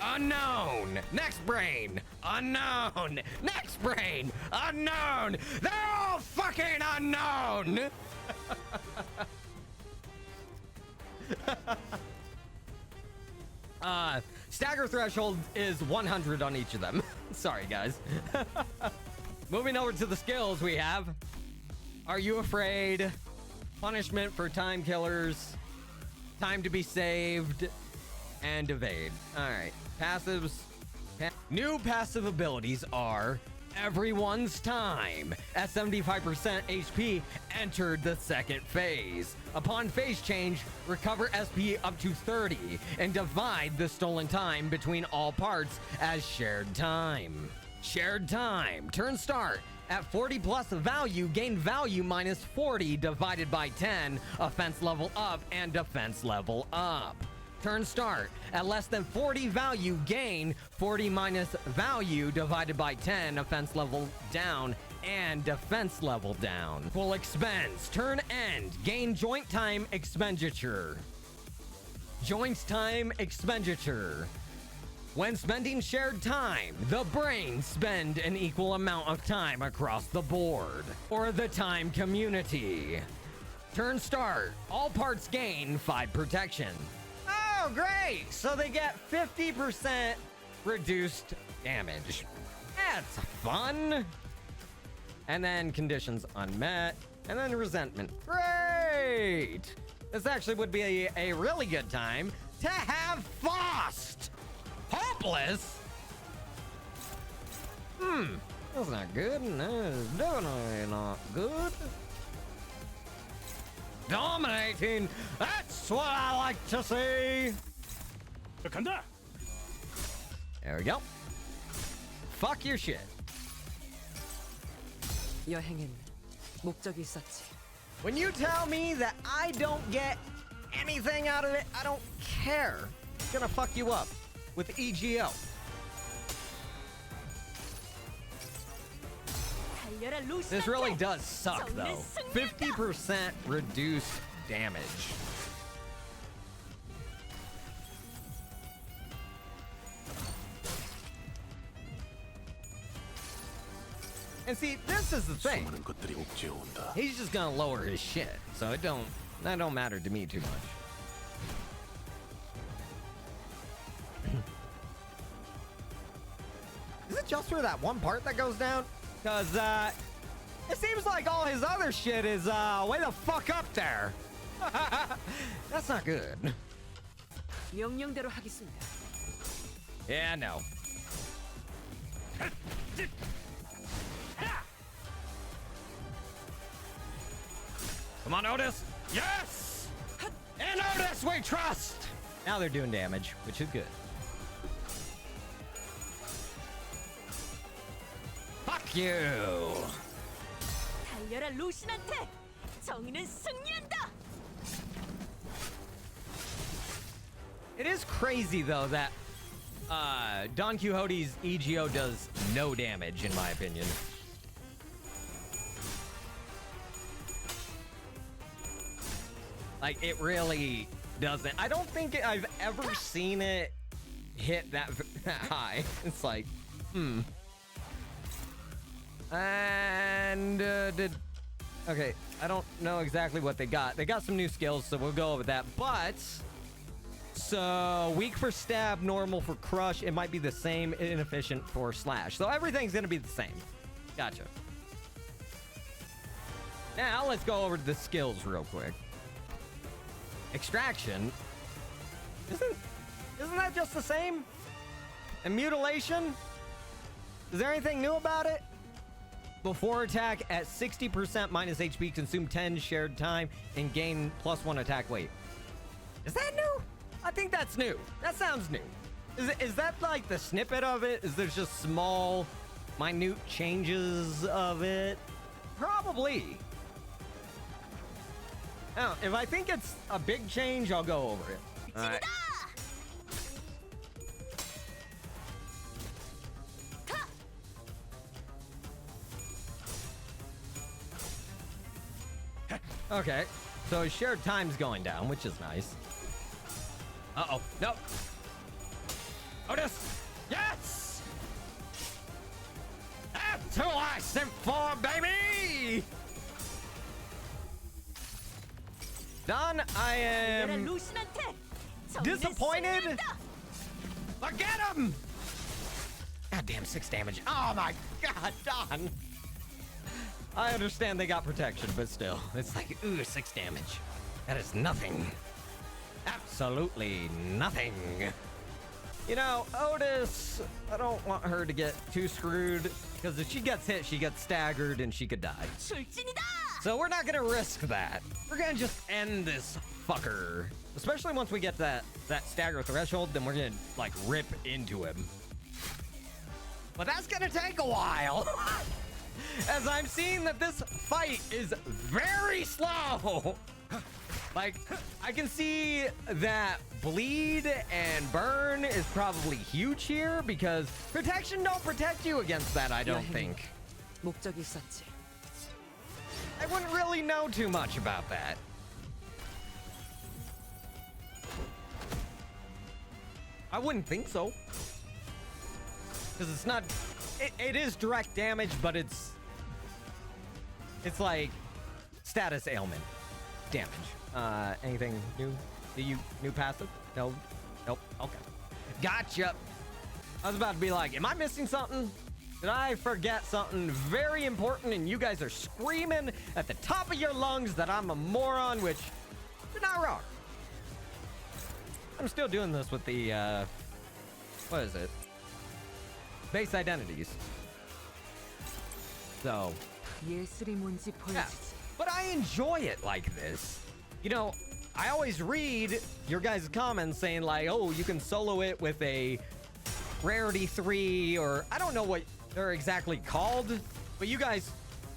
Unknown. Next brain. Unknown. Next brain. Unknown. They're all fucking unknown. Stagger threshold is 100 on each of them. Sorry, guys. Moving over to the skills we have. Are you afraid? Punishment for time killers. Time to be saved. And evade. All right. Passives. New passive abilities are everyone's time. At 75% HP, entered the second phase. Upon phase change, recover SP up to 30 and divide the stolen time between all parts as shared time. Shared time. Turn start. At 40 plus value, gain value minus 40 divided by 10. Offense level up and defense level up. Turn start. At less than 40 value, gain 40 minus value divided by 10. Offense level down and defense level down. Full expense. Turn end. Gain joint time expenditure. Joints time expenditure. When spending shared time, the brain spend an equal amount of time across the board. Or the time community. Turn start. All parts gain 5 protection. Oh, great! So they get 50% reduced damage. That's fun. And then conditions unmet. And then resentment. Great! This actually would be a really good time to have Faust! Hopeless? That's not good. That's definitely not good. Dominating! That's what I like to see! 간다. There we go. Fuck your shit. 여행엔 목적이 있었지. When you tell me that I don't get anything out of it, I don't care. It's gonna fuck you up with EGO. This really does suck, though. 50% reduced damage. And see, this is the thing. 수많은 것들이 옥죄어 온다. He's just gonna lower his shit, so that don't matter to me too much. Is it just for that one part that goes down? Because, it seems like all his other shit is, way the fuck up there. That's not good. 명령대로 하겠습니다. Yeah, no. Come on, Otis. Yes! In Otis we trust! Now they're doing damage, which is good. Fuck you! 달려라 루신한테. 정의는 승리한다. It is crazy, though, that Don Quixote's EGO does no damage, in my opinion. Like, it really doesn't. I don't think I've ever seen it hit that high. It's like, And, okay, I don't know exactly what they got. They got some new skills, so we'll go over that. But, so, weak for stab, normal for crush. It might be the same, inefficient for slash. So everything's going to be the same. Gotcha. Now, let's go over to the skills real quick. Extraction. Isn't that just the same? And mutilation? Is there anything new about it? Before attack at 60% minus HP, consume 10 shared time, and gain +1 attack weight. Is that new? I think that's new. That sounds new. Is that like the snippet of it? Is there just small, minute changes of it? Probably. Now, if I think it's a big change, I'll go over it. All right. Okay, so shared time's going down, which is nice. Uh-oh, no. Otis, yes! That's who I sent for, baby! Don, I am disappointed. Forget him! Goddamn 6 damage. Oh my god, Don! I understand they got protection, but still, it's like, ooh, 6 damage. That is nothing. Absolutely nothing. You know, Otis, I don't want her to get too screwed, because if she gets hit, she gets staggered and she could die. So we're not gonna risk that. We're gonna just end this fucker. Especially once we get that stagger threshold, then we're gonna, like, rip into him. But that's gonna take a while. As I'm seeing that this fight is very slow. Like, I can see that bleed and burn is probably huge here because protection don't protect you against that, I don't think. 목적이 있었지. I wouldn't really know too much about that. I wouldn't think so. Because it's not... It is direct damage, but it's like status ailment damage. Anything new? New passive? No. Nope. Okay. Gotcha. I was about to be like, am I missing something? Did I forget something very important and you guys are screaming at the top of your lungs that I'm a moron, which you're not wrong. I'm still doing this with the, what is it? Base identities. So, 예술이 뭔지 보여주지. yeah, but I enjoy it like this. You know, I always read your guys' comments saying like, oh, you can solo it with a rarity 3, or I don't know what they're exactly called, but you guys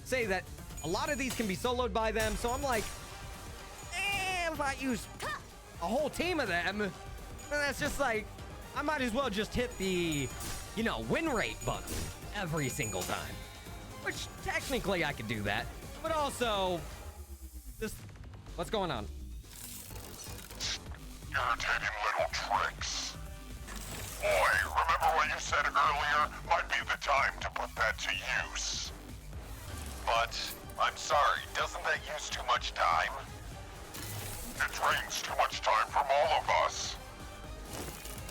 say that a lot of these can be soloed by them, so I'm like, if I use a whole team of them, then that's just like, I might as well just hit the, you know, win rate button every single time. Which, technically, I could do that. But also, this... What's going on? Irritating little tricks. Boy, remember what you said earlier? Might be the time to put that to use. But, I'm sorry, doesn't that use too much time? It drains too much time from all of us.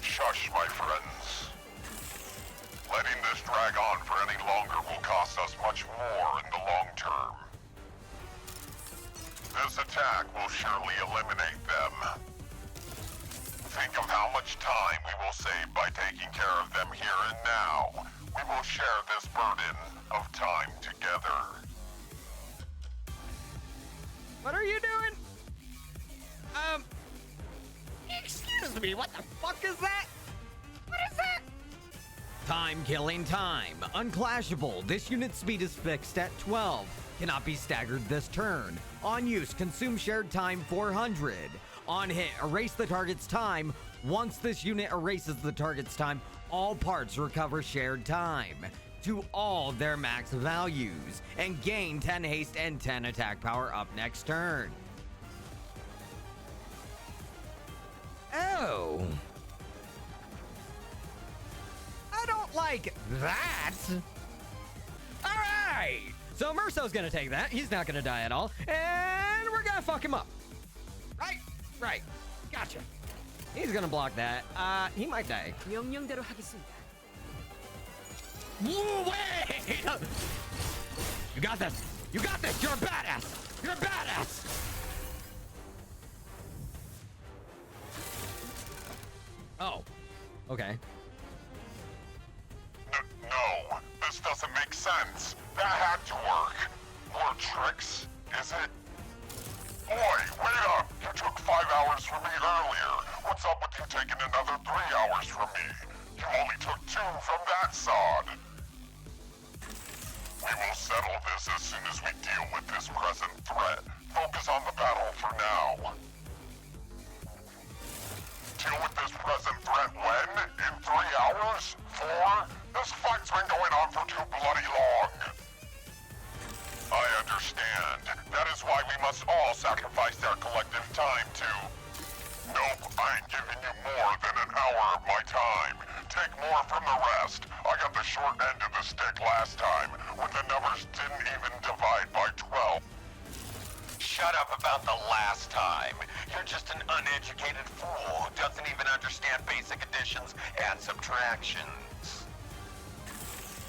Shush, my friends. Letting this drag on for any longer will cost us much more in the long term. This attack will surely eliminate them. Think of how much time we will save by taking care of them here and now. We will share this burden of time together. What are you doing? Excuse me, what the fuck is that? What is that? Time killing time. Unclashable. This unit's speed is fixed at 12. Cannot be staggered this turn. On use, consume shared time 400. On hit, erase the target's time. Once this unit erases the target's time, all parts recover shared time to all their max values and gain 10 haste and 10 attack power up next turn. Oh. I don't like that. All right. So Merso's gonna take that. He's not gonna die at all. And we're gonna fuck him up. Right? Right. Gotcha. He's gonna block that. He might die. 명령대로 하겠습니다. Whoa, wait! You got this. You got this. You're a badass. You're a badass. Oh. Okay. No, this doesn't make sense. That had to work. More tricks, is it? Boy, wait up! You took 5 hours from me earlier. What's up with you taking another 3 hours from me? You only took 2 from that sod. We will settle this as soon as we deal with this present threat. Focus on the battle for now. Deal with this present threat when? In 3 hours? 4? This fight's been going on for too bloody long. I understand. That is why we must all sacrifice our collective time to... Nope, I ain't giving you more than an hour of my time. Take more from the rest. I got the short end of the stick last time, when the numbers didn't even divide by 12. Shut up about the last time. You're just an uneducated fool who doesn't even understand basic additions and subtractions.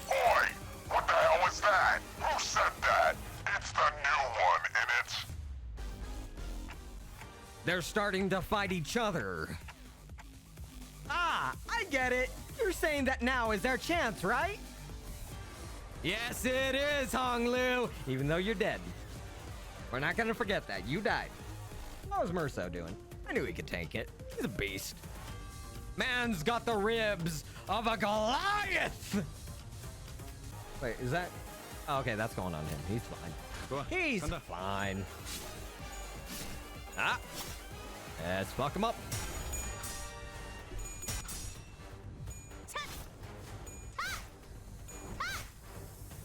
Oi! What the hell is that? Who said that? It's the new one, and it's... They're starting to fight each other. Ah, I get it. You're saying that now is their chance, right? Yes, it is, Hong Lu. Even though you're dead. We're not gonna forget that. You died. What was Merso doing? I knew he could tank it. He's a beast. Man's got the ribs of a Goliath! Wait, is that... Oh, okay, that's going on him. He's fine. He's fine. Ah! Let's fuck him up.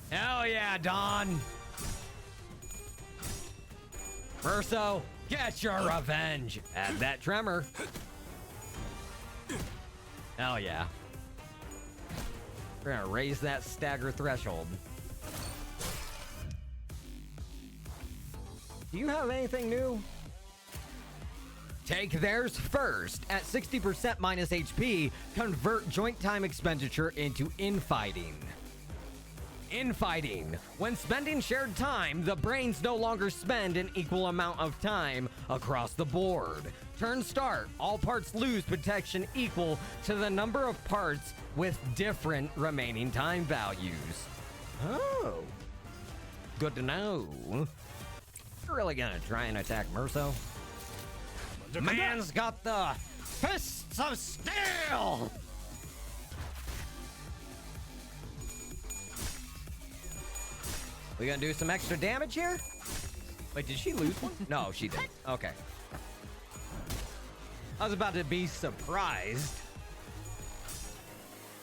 Hell yeah, Don! Merso, get your revenge! Add that tremor. Hell yeah. We're gonna raise that stagger threshold. Do you have anything new? Take theirs first. At 60% minus HP, convert joint time expenditure into infighting. Infighting. When spending shared time, the brains no longer spend an equal amount of time across the board. Turn start. All parts lose protection equal to the number of parts with different remaining time values. Oh. Good to know. You're really gonna try and attack Merso? Man's got the fists of steel! We gonna do some extra damage here? Wait, did she lose one? No, she didn't. Okay. I was about to be surprised.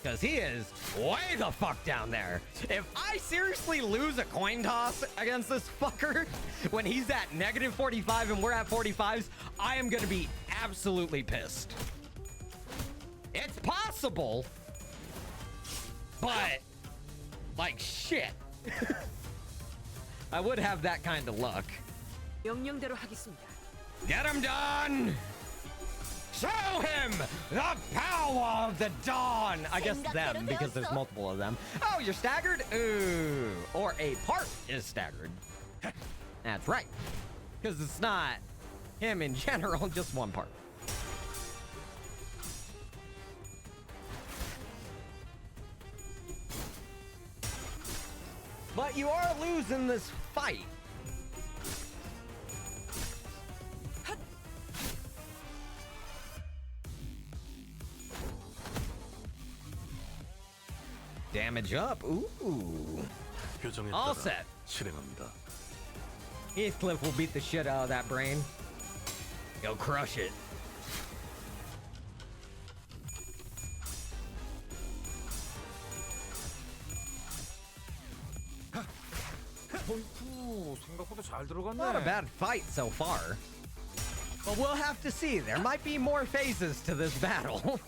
Because he is way the fuck down there. If I seriously lose a coin toss against this fucker when he's at negative 45 and we're at 45s, I am gonna be absolutely pissed. It's possible, but like shit. I would have that kind of luck. 명령대로 하겠습니다. Get him done! Show him the power of the dawn. I guess them, because there's multiple of them. Oh, you're staggered? Ooh. Or a part is staggered. That's right. Because it's not him in general, just one part. But you are losing this fight. Damage up. Ooh. 표정에 All 따라 set. 실행합니다. Heathcliff will beat the shit out of that brain. He'll crush it. 생각보다 잘 들어갔네. Not a bad fight so far. But we'll have to see. There might be more phases to this battle.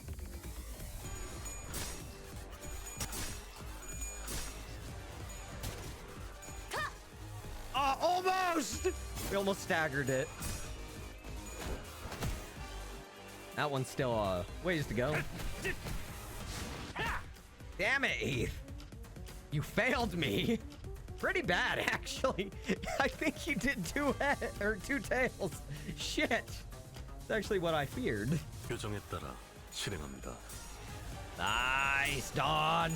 Almost! We almost staggered it. That one's still ways to go. Damn it, Heath. You failed me. Pretty bad, actually. I think you did two tails. Shit. It's actually what I feared. 표정에 따라 실행합니다. Nice, Dawn.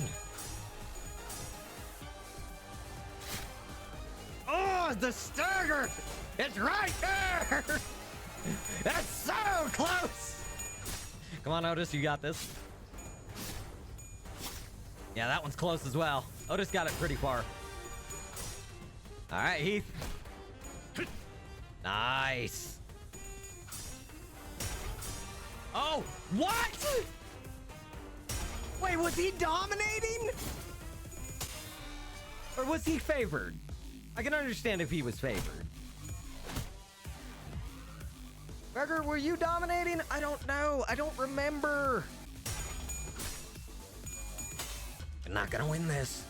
Oh, the stagger! It's right there! That's so close! Come on, Otis, you got this. Yeah, that one's close as well. Otis got it pretty far. All right, Heath. Nice. Oh, what? Wait, was he dominating? Or was he favored? I can understand if he was favored. Gregor, were you dominating? I don't know. I don't remember. You're not gonna win this.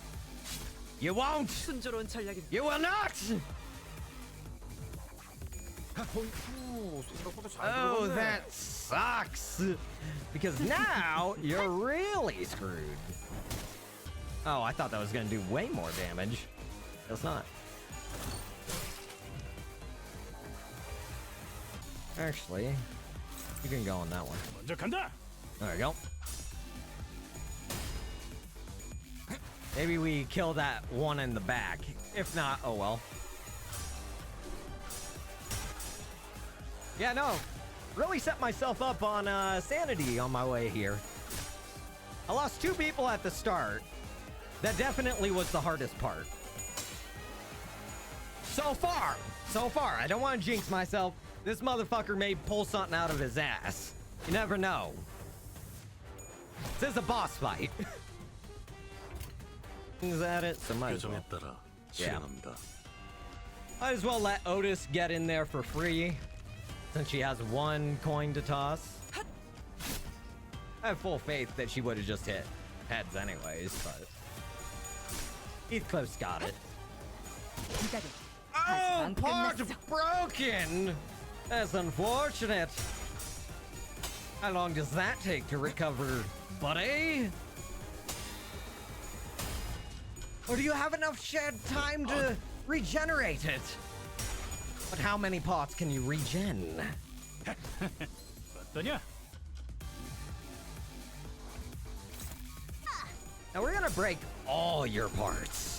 You won't. 순조로운 전략입니다. You will not. 생각보다 잘 Oh, 들어갔네. that sucks. Because now you're really screwed. Oh, I thought that was gonna do way more damage. It's not. Actually, you can go on that one. 먼저 간다. There we go. Maybe we kill that one in the back. If not, oh well. Yeah, no. Really set myself up on sanity on my way here. I lost 2 people at the start. That definitely was the hardest part. So far. I don't want to jinx myself. This motherfucker may pull something out of his ass. You never know. This is a boss fight. Is that it? So might as well. 표정에 따라 실행합니다. Might as well let Otis get in there for free, since she has 1 coin to toss. I have full faith that she would have just hit heads anyways, but Heathcliff's got it. Oh, part broken! That's unfortunate. How long does that take to recover, buddy? Or do you have enough shared time to regenerate it? But how many parts can you regen? 어떠냐? Now we're gonna break all your parts.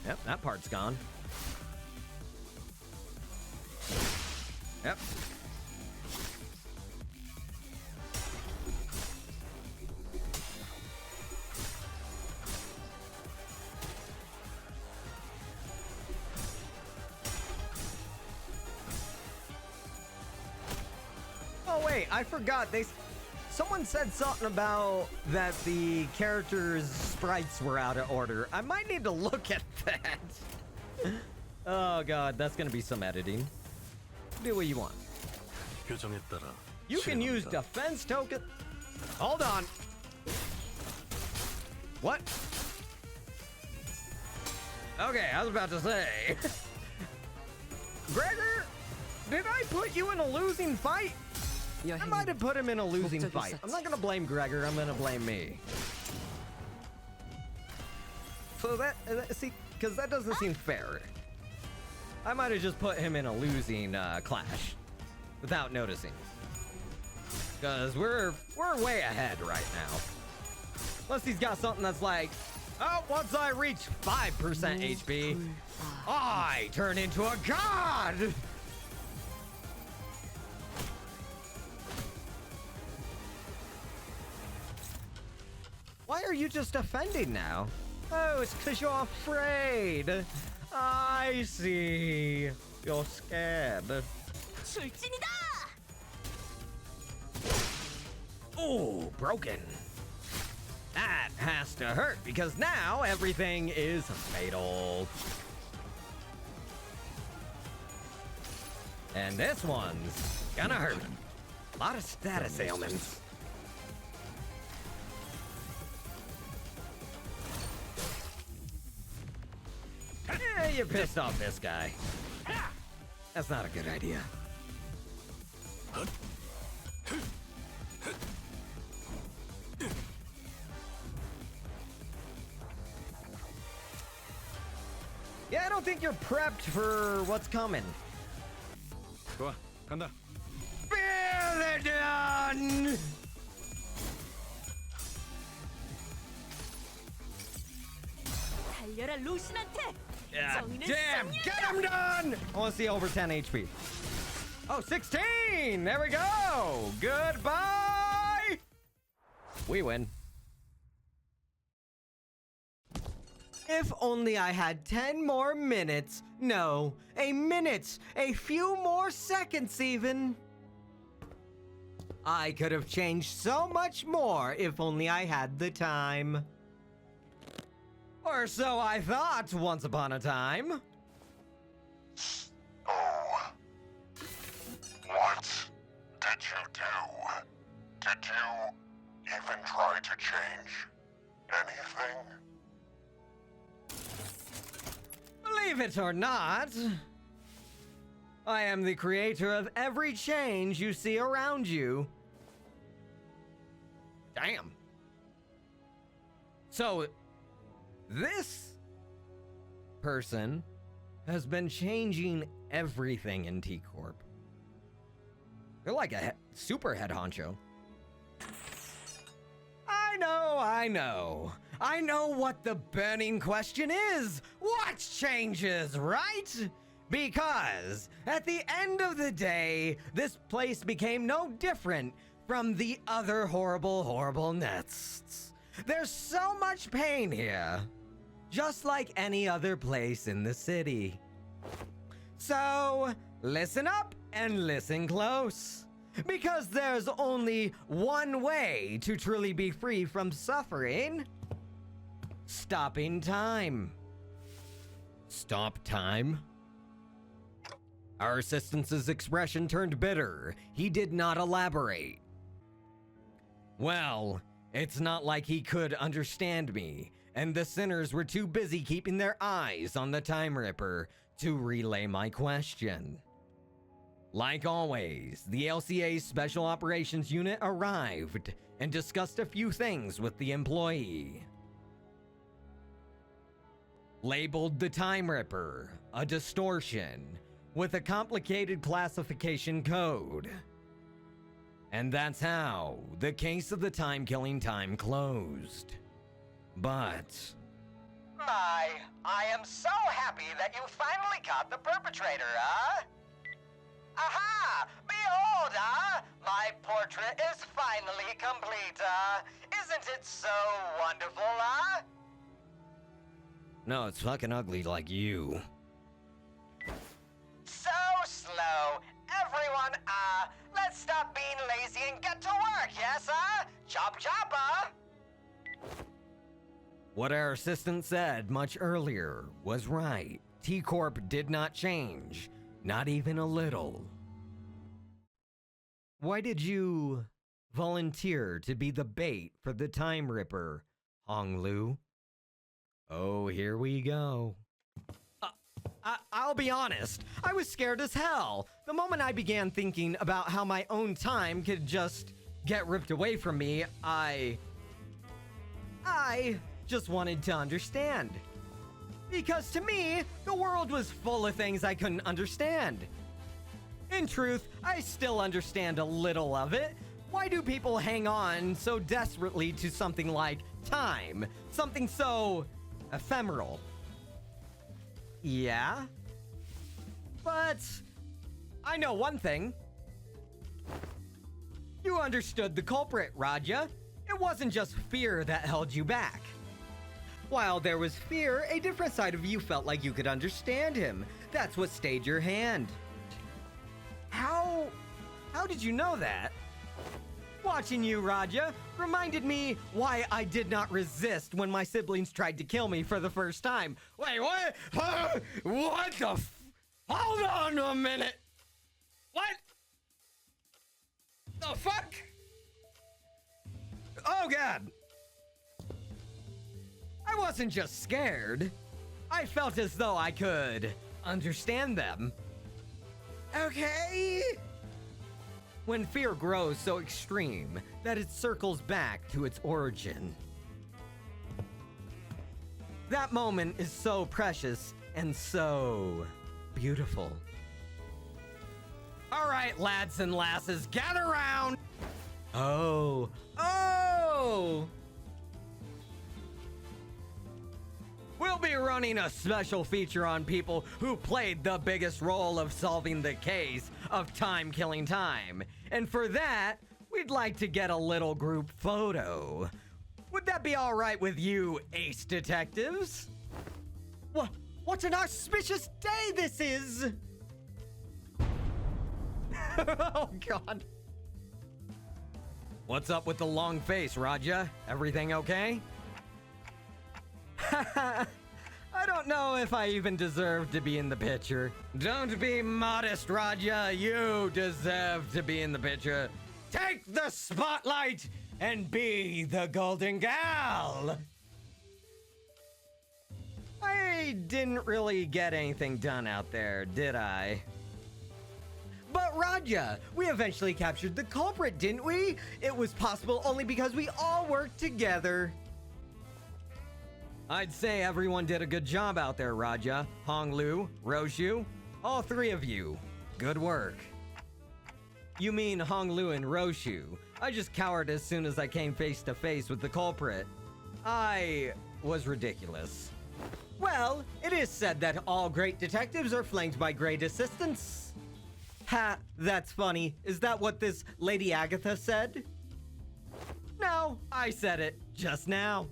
Yep, that part's gone. Yep. Oh wait, I forgot. Someone said something about that the characters' sprites were out of order. I might need to look at that. Oh god, that's gonna be some editing. Do what you want. 표정에 따라 You can use 실행합니다. defense token. Hold on. What? Okay, I was about to say. Gregor, did I put you in a losing fight? I might have put him in a losing fight. I'm not gonna blame Gregor, I'm gonna blame me. So see, because that doesn't seem fair. I might have just put him in a losing clash without noticing. Because we're way ahead right now. Unless he's got something that's like, oh, once I reach 5% HP, I turn into a god! Why are you just offending now? Oh, it's because you're afraid. I see. You're scared. 출진이다! Oh, broken. That has to hurt because now everything is fatal. And this one's gonna hurt. A lot of status ailments. Yeah, you pissed off this guy. That's not a good idea. Yeah, I don't think you're prepped for what's coming. 좋아, 간다. Feel it done! 달려라 루신한테! Yeah, 정의는 damn, 승리한다! get him done! I want to see over 10 HP. Oh, 16! There we go! Goodbye! We win. If only I had 10 more minutes. No, a minute, a few more seconds even. I could have changed so much more if only I had the time. Or so I thought once upon a time. Oh. What did you do? Did you even try to change anything? Believe it or not, I am the creator of every change you see around you. Damn. So, this person has been changing everything in T-Corp. They're like a super head honcho. I know. I know what the burning question is. What changes, right? Because at the end of the day, this place became no different from the other horrible nests. There's so much pain here, just like any other place in the city. So, listen up and listen close. Because there's only one way to truly be free from suffering. Stopping time. Stop time? Our assistant's expression turned bitter. He did not elaborate. Well, it's not like he could understand me, and the sinners were too busy keeping their eyes on the Time Ripper to relay my question. Like always, the LCA's Special Operations Unit arrived and discussed a few things with the employee. Labeled the Time Ripper a distortion with a complicated classification code. And that's how the case of the time-killing time closed. But My, I am so happy that you finally caught the perpetrator, huh? Aha! Behold, my portrait is finally complete, Isn't it so wonderful, no, it's fucking ugly like you. So slow. Everyone, let's stop being lazy and get to work, yes, Chop chop, What our assistant said much earlier was right. T-Corp did not change, not even a little. Why did you volunteer to be the bait for the Time Ripper, Hong Lu? Oh, here we go. I'll be honest, I was scared as hell. The moment I began thinking about how my own time could just get ripped away from me, I just wanted to understand. Because to me, the world was full of things I couldn't understand. In truth, I still understand a little of it. Why do people hang on so desperately to something like time? Something so ephemeral? Yeah? But I know one thing. You understood the culprit, Raja. It wasn't just fear that held you back. While there was fear, a different side of you felt like you could understand him. That's what stayed your hand. How did you know that? Watching you, Raja, reminded me why I did not resist when my siblings tried to kill me for the first time. Wait, what? What the Hold on a minute. What? The fuck? Oh, God. I wasn't just scared. I felt as though I could understand them. Okay? When fear grows so extreme that it circles back to its origin. That moment is so precious and so beautiful. All right, lads and lasses, gather round. Oh. We'll be running a special feature on people who played the biggest role of solving the case of time killing time. And for that, we'd like to get a little group photo. Would that be all right with you, ace detectives? What an auspicious day this is! Oh, God. What's up with the long face, Raja? Everything okay? I don't know if I even deserve to be in the picture. Don't be modest, Raja. You deserve to be in the picture. Take the spotlight and be the golden gal. I didn't really get anything done out there, did I? But Raja, we eventually captured the culprit, didn't we? It was possible only because we all worked together. I'd say everyone did a good job out there, Raja. Honglu, Roshu, all three of you. Good work. You mean Honglu and Roshu. I just cowered as soon as I came face to face with the culprit. I was ridiculous. Well, it is said that all great detectives are flanked by great assistants. Ha, that's funny. Is that what this Lady Agatha said? No, I said it just now.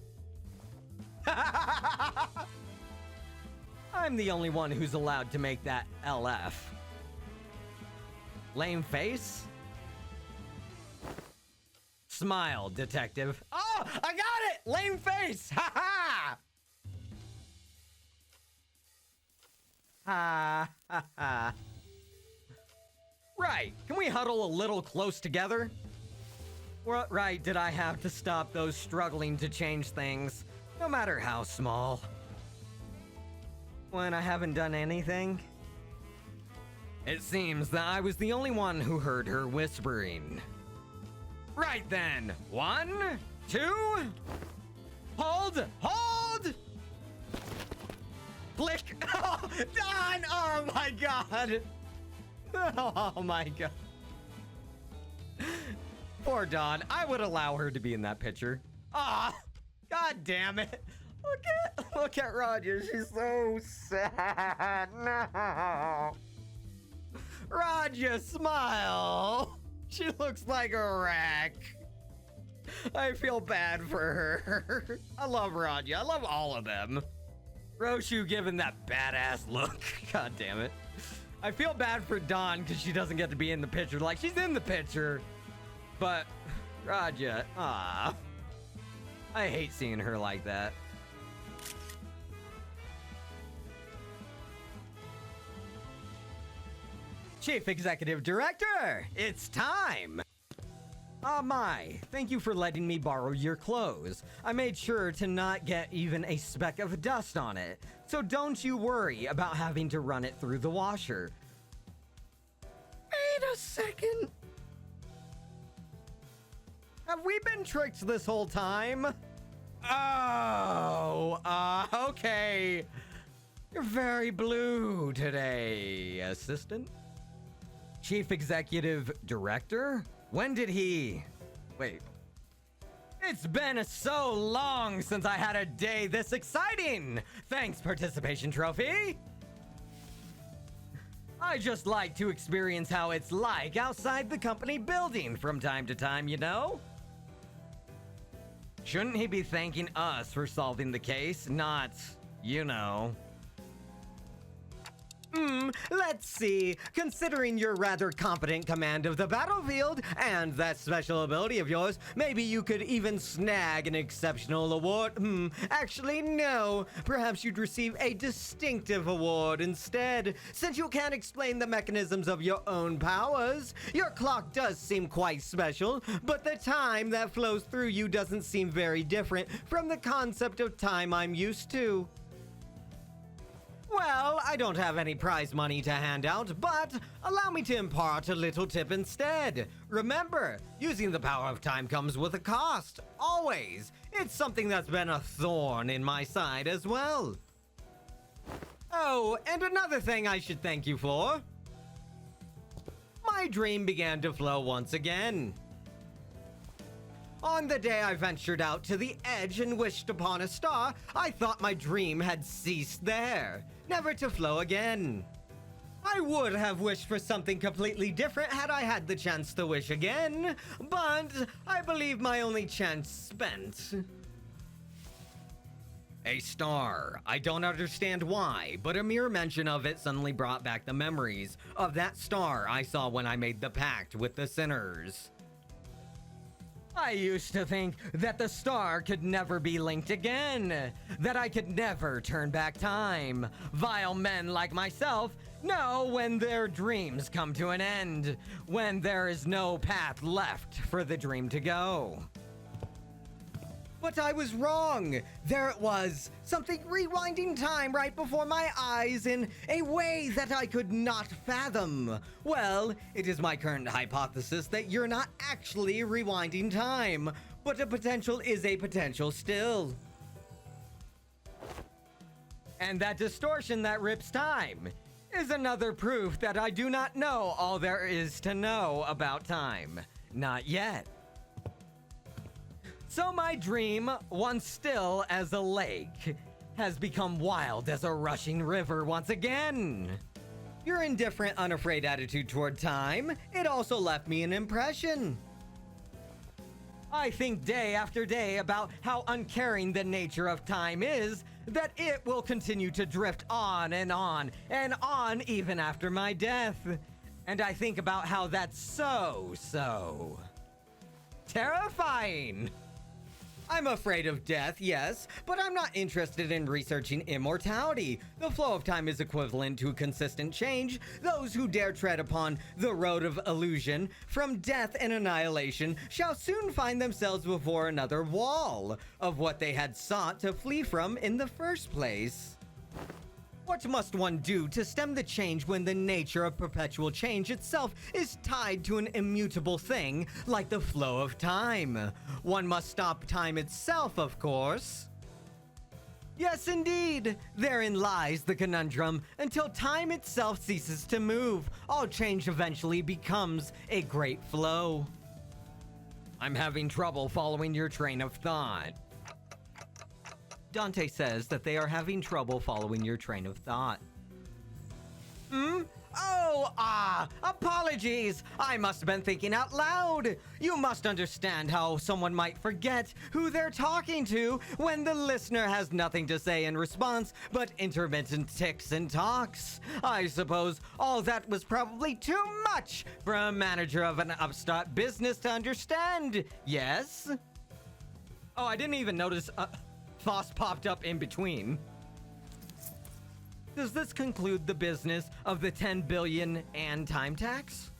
I'm the only one who's allowed to make that LF. Lame face? Smile, detective. Oh, I got it! Lame face! Ha ha! Ha ha ha. Right, can we huddle a little close together? What right did I have to stop those struggling to change things, no matter how small? When I haven't done anything? It seems that I was the only one who heard her whispering. Right then, 1, 2, hold! Flick! Oh, Don! Oh my God! Oh my God. Poor Dawn. I would allow her to be in that picture. Ah, God damn it. Look at Roger. She's so sad. No. Roger, smile. She looks like a wreck. I feel bad for her. I love Roger. I love all of them. Roshu giving that badass look. God damn it. I feel bad for Dawn because she doesn't get to be in the picture. Like, she's in the picture. But, Raja, I hate seeing her like that. Chief Executive Director, it's time. Thank you for letting me borrow your clothes. I made sure to not get even a speck of dust on it, so don't you worry about having to run it through the washer. Wait a second. Have we been tricked this whole time? Oh, okay. You're very blue today, assistant. Chief Executive Director? When did he... Wait. It's been so long since I had a day this exciting! Thanks, participation trophy! I just like to experience how it's like outside the company building from time to time, you know? Shouldn't he be thanking us for solving the case, not, you know... Let's see. Considering your rather competent command of the battlefield and that special ability of yours, maybe you could even snag an exceptional award. Actually, no. Perhaps you'd receive a distinctive award instead. Since you can't explain the mechanisms of your own powers, your clock does seem quite special, but the time that flows through you doesn't seem very different from the concept of time I'm used to. Well, I don't have any prize money to hand out, but allow me to impart a little tip instead. Remember, using the power of time comes with a cost. Always. It's something that's been a thorn in my side as well. Oh, and another thing I should thank you for. My dream began to flow once again. On the day I ventured out to the edge and wished upon a star, I thought my dream had ceased there, never to flow again. I would have wished for something completely different had I had the chance to wish again, but I believe my only chance spent. A star. I don't understand why, but a mere mention of it suddenly brought back the memories of that star I saw when I made the pact with the sinners. I used to think that the star could never be linked again, that I could never turn back time. Vile men like myself know when their dreams come to an end, when there is no path left for the dream to go. But I was wrong. There it was, something rewinding time right before my eyes in a way that I could not fathom. Well, it is my current hypothesis that you're not actually rewinding time, but a potential is a potential still. And that distortion that rips time is another proof that I do not know all there is to know about time. Not yet. So my dream, once still as a lake, has become wild as a rushing river once again. Your indifferent, unafraid attitude toward time, it also left me an impression. I think day after day about how uncaring the nature of time is, that it will continue to drift on and on and on even after my death. And I think about how that's so terrifying. I'm afraid of death, yes, but I'm not interested in researching immortality. The flow of time is equivalent to consistent change. Those who dare tread upon the road of illusion from death and annihilation shall soon find themselves before another wall of what they had sought to flee from in the first place. What must one do to stem the change when the nature of perpetual change itself is tied to an immutable thing like the flow of time? One must stop time itself, of course. Yes, indeed. Therein lies the conundrum. Until time itself ceases to move, all change eventually becomes a great flow. I'm having trouble following your train of thought. Dante says that they are having trouble following your train of thought. Apologies. I must have been thinking out loud. You must understand how someone might forget who they're talking to when the listener has nothing to say in response but intermittent ticks and talks. I suppose all that was probably too much for a manager of an upstart business to understand. Yes? Oh, I didn't even notice Foss popped up in between. Does this conclude the business of the 10 billion and time tax?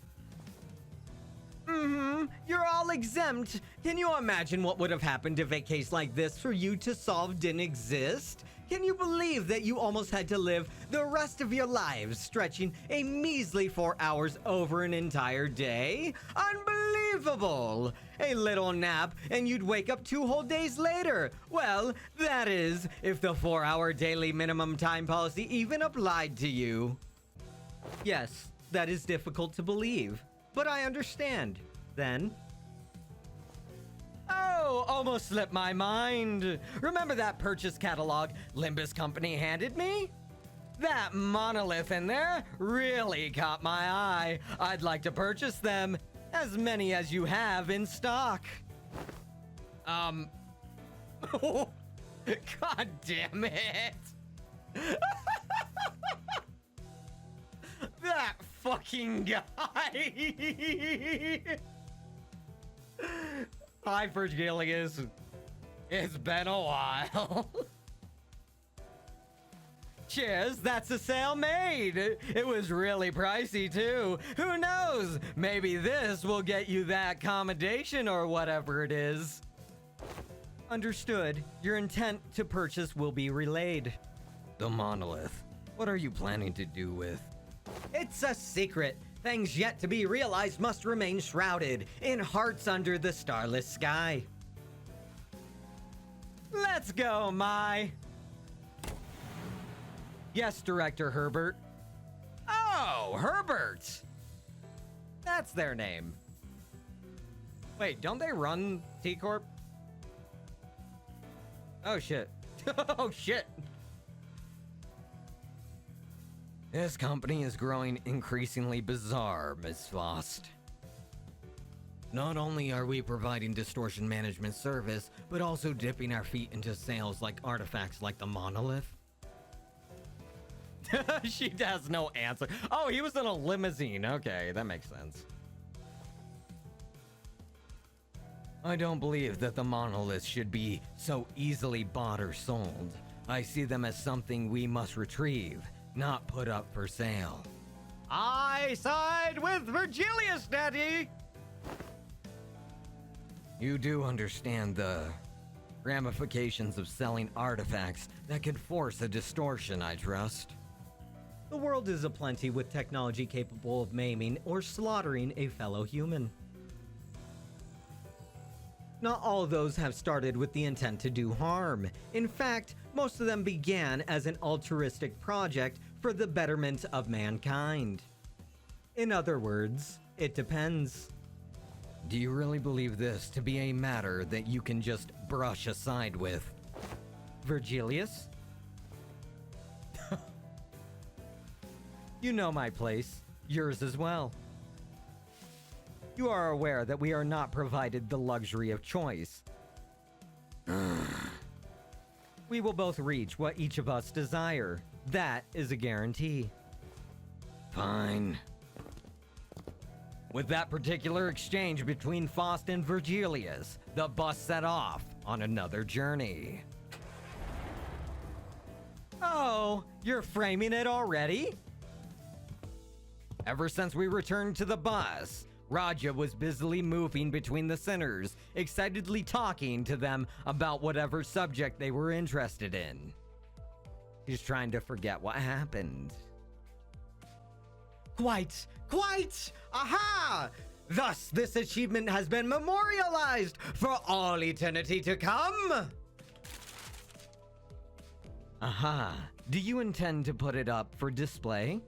You're all exempt. Can you imagine what would have happened if a case like this for you to solve didn't exist? Can you believe that you almost had to live the rest of your lives stretching a measly 4 hours over an entire day? Unbelievable! A little nap and you'd wake up 2 whole days later. Well, that is, if the 4-hour daily minimum time policy even applied to you. Yes, that is difficult to believe, but I understand. Then... Oh, almost slipped my mind. Remember that purchase catalog Limbus Company handed me? That monolith in there really caught my eye. I'd like to purchase them. As many as you have in stock. God damn it. That fucking guy. Hi, Virgilius. It's been a while. Cheers, that's a sale made. It was really pricey too. Who knows? Maybe this will get you that accommodation or whatever it is. Understood. Your intent to purchase will be relayed. The monolith. What are you planning to do with? It's a secret. Things yet to be realized must remain shrouded in hearts under the starless sky. Let's go, Mai. Yes, Director Herbert. Oh, Herbert! That's their name. Wait, don't they run T-Corp? Oh, shit. Oh, shit. This company is growing increasingly bizarre, Miss Faust. Not only are we providing distortion management service, but also dipping our feet into sales like artifacts like the monolith. She has no answer. Oh, he was in a limousine. Okay, that makes sense. I don't believe that the monoliths should be so easily bought or sold. I see them as something we must retrieve, not put up for sale. I side with Virgilius, Daddy! You do understand the ramifications of selling artifacts that could force a distortion, I trust. The world is aplenty with technology capable of maiming or slaughtering a fellow human. Not all of those have started with the intent to do harm. In fact, most of them began as an altruistic project for the betterment of mankind. In other words, it depends. Do you really believe this to be a matter that you can just brush aside with? Virgilius? You know my place, yours as well. You are aware that we are not provided the luxury of choice. We will both reach what each of us desire. That is a guarantee. Fine. With that particular exchange between Faust and Virgilius, the bus set off on another journey. Oh, you're framing it already? Ever since we returned to the bus, Raja was busily moving between the sinners, excitedly talking to them about whatever subject they were interested in. He's trying to forget what happened. Quite! Aha! Thus, this achievement has been memorialized for all eternity to come! Aha! Do you intend to put it up for display?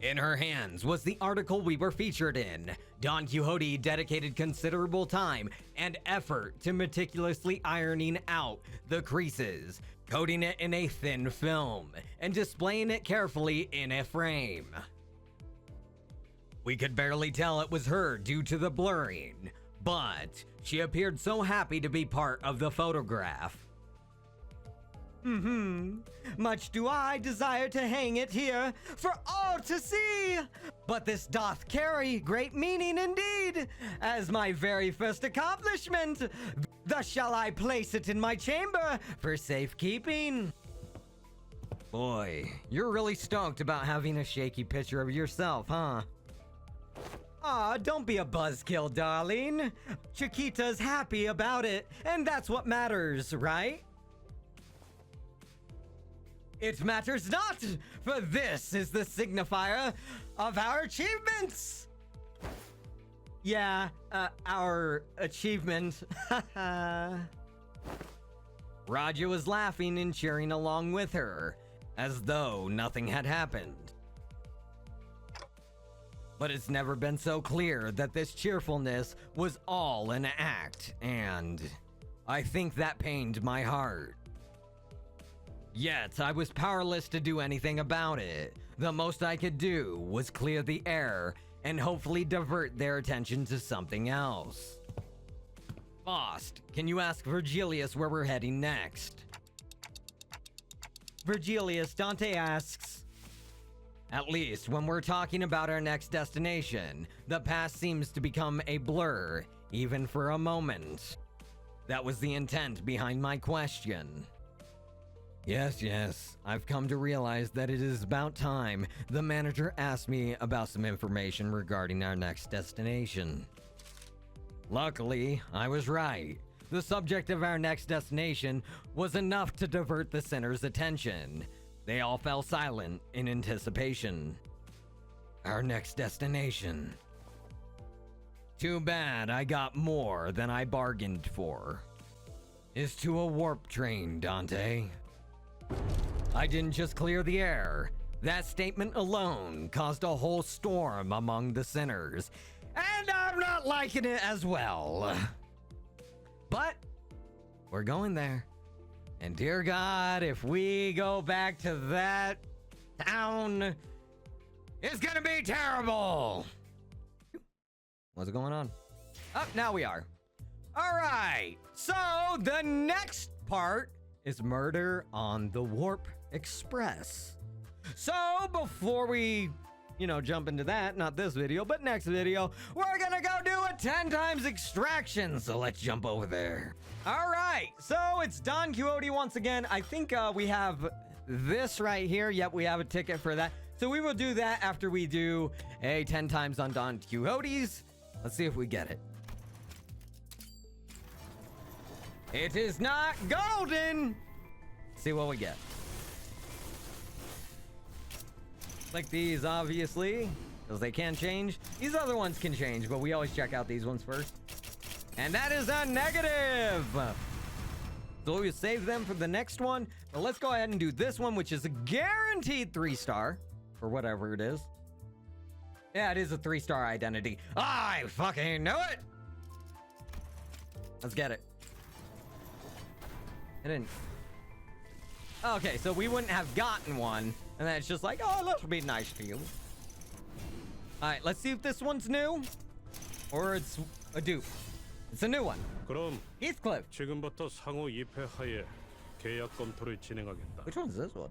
In her hands was the article we were featured in. Don Quixote dedicated considerable time and effort to meticulously ironing out the creases, coating it in a thin film, and displaying it carefully in a frame. We could barely tell it was her due to the blurring, but she appeared so happy to be part of the photograph. Much do I desire to hang it here for all to see, but this doth carry great meaning indeed, as my very first accomplishment. Thus shall I place it in my chamber for safekeeping. Boy, you're really stoked about having a shaky picture of yourself, huh? Aw, don't be a buzzkill, darling. Chiquita's happy about it, and that's what matters, right? It matters not, for this is the signifier of our achievements. Yeah, our achievement. Roger was laughing and cheering along with her, as though nothing had happened. But it's never been so clear that this cheerfulness was all an act, and I think that pained my heart. Yet, I was powerless to do anything about it. The most I could do was clear the air and hopefully divert their attention to something else. Faust, can you ask Virgilius where we're heading next? Virgilius, Dante asks, at least when we're talking about our next destination, the past seems to become a blur, even for a moment. That was the intent behind my question. Yes, I've come to realize that it is about time the manager asked me about some information regarding our next destination. Luckily, I was right. The subject of our next destination was enough to divert the center's attention. They all fell silent in anticipation. Our next destination. Too bad I got more than I bargained for. Is to a warp train, Dante. I didn't just clear the air. That statement alone caused a whole storm among the sinners, and I'm not liking it as well. But we're going there. And dear God, if we go back to that town, it's gonna be terrible. What's going on? Oh, now we are. All right. So the next part is Murder on the Warp Express. So before we, jump into that, not this video, but next video, we're gonna go do a 10 times extraction. So let's jump over there. All right, so it's Don Quixote once again. I think we have this right here. Yep, we have a ticket for that. So we will do that after we do a 10 times on Don Quixote's. Let's see if we get it. It is not golden. See what we get. Like these, obviously, because they can change. These other ones can change, but we always check out these ones first. And that is a negative. So we'll save them for the next one. But let's go ahead and do this one, which is a guaranteed 3-star, or whatever it is. Yeah, it is a 3-star identity. I fucking know it. Let's get it. I didn't. Okay, so we wouldn't have gotten one, and then it's just like, oh, this would be nice to you. All right, let's see if this one's new, or it's a dupe. It's a new one. 그럼 Heathcliff. 지금부터 상호 2패 하에 계약 검토를 진행하겠다. Which one's this one?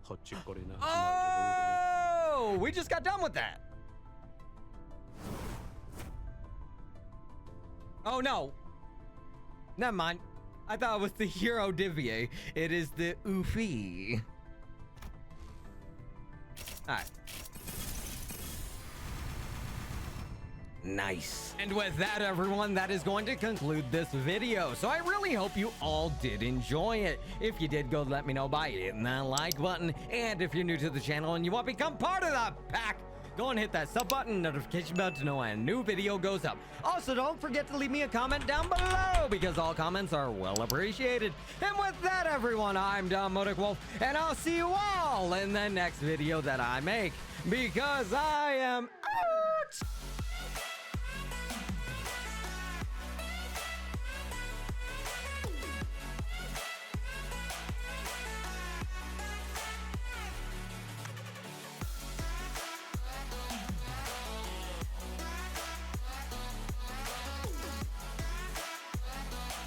헛짓거리나 하지 말자고 Oh, we just got done with that. Oh no. Never mind. I thought it was the Hero Divier. It is the Ufi. Alright. Nice. And with that, everyone, that is going to conclude this video. So I really hope you all did enjoy it. If you did, go let me know by hitting that like button. And if you're new to the channel and you want to become part of the pack, go and hit that sub button, notification bell to know when a new video goes up. Also, don't forget to leave me a comment down below, because all comments are well appreciated. And with that, everyone, I'm DemoonicWolf, and I'll see you all in the next video that I make, because I am out.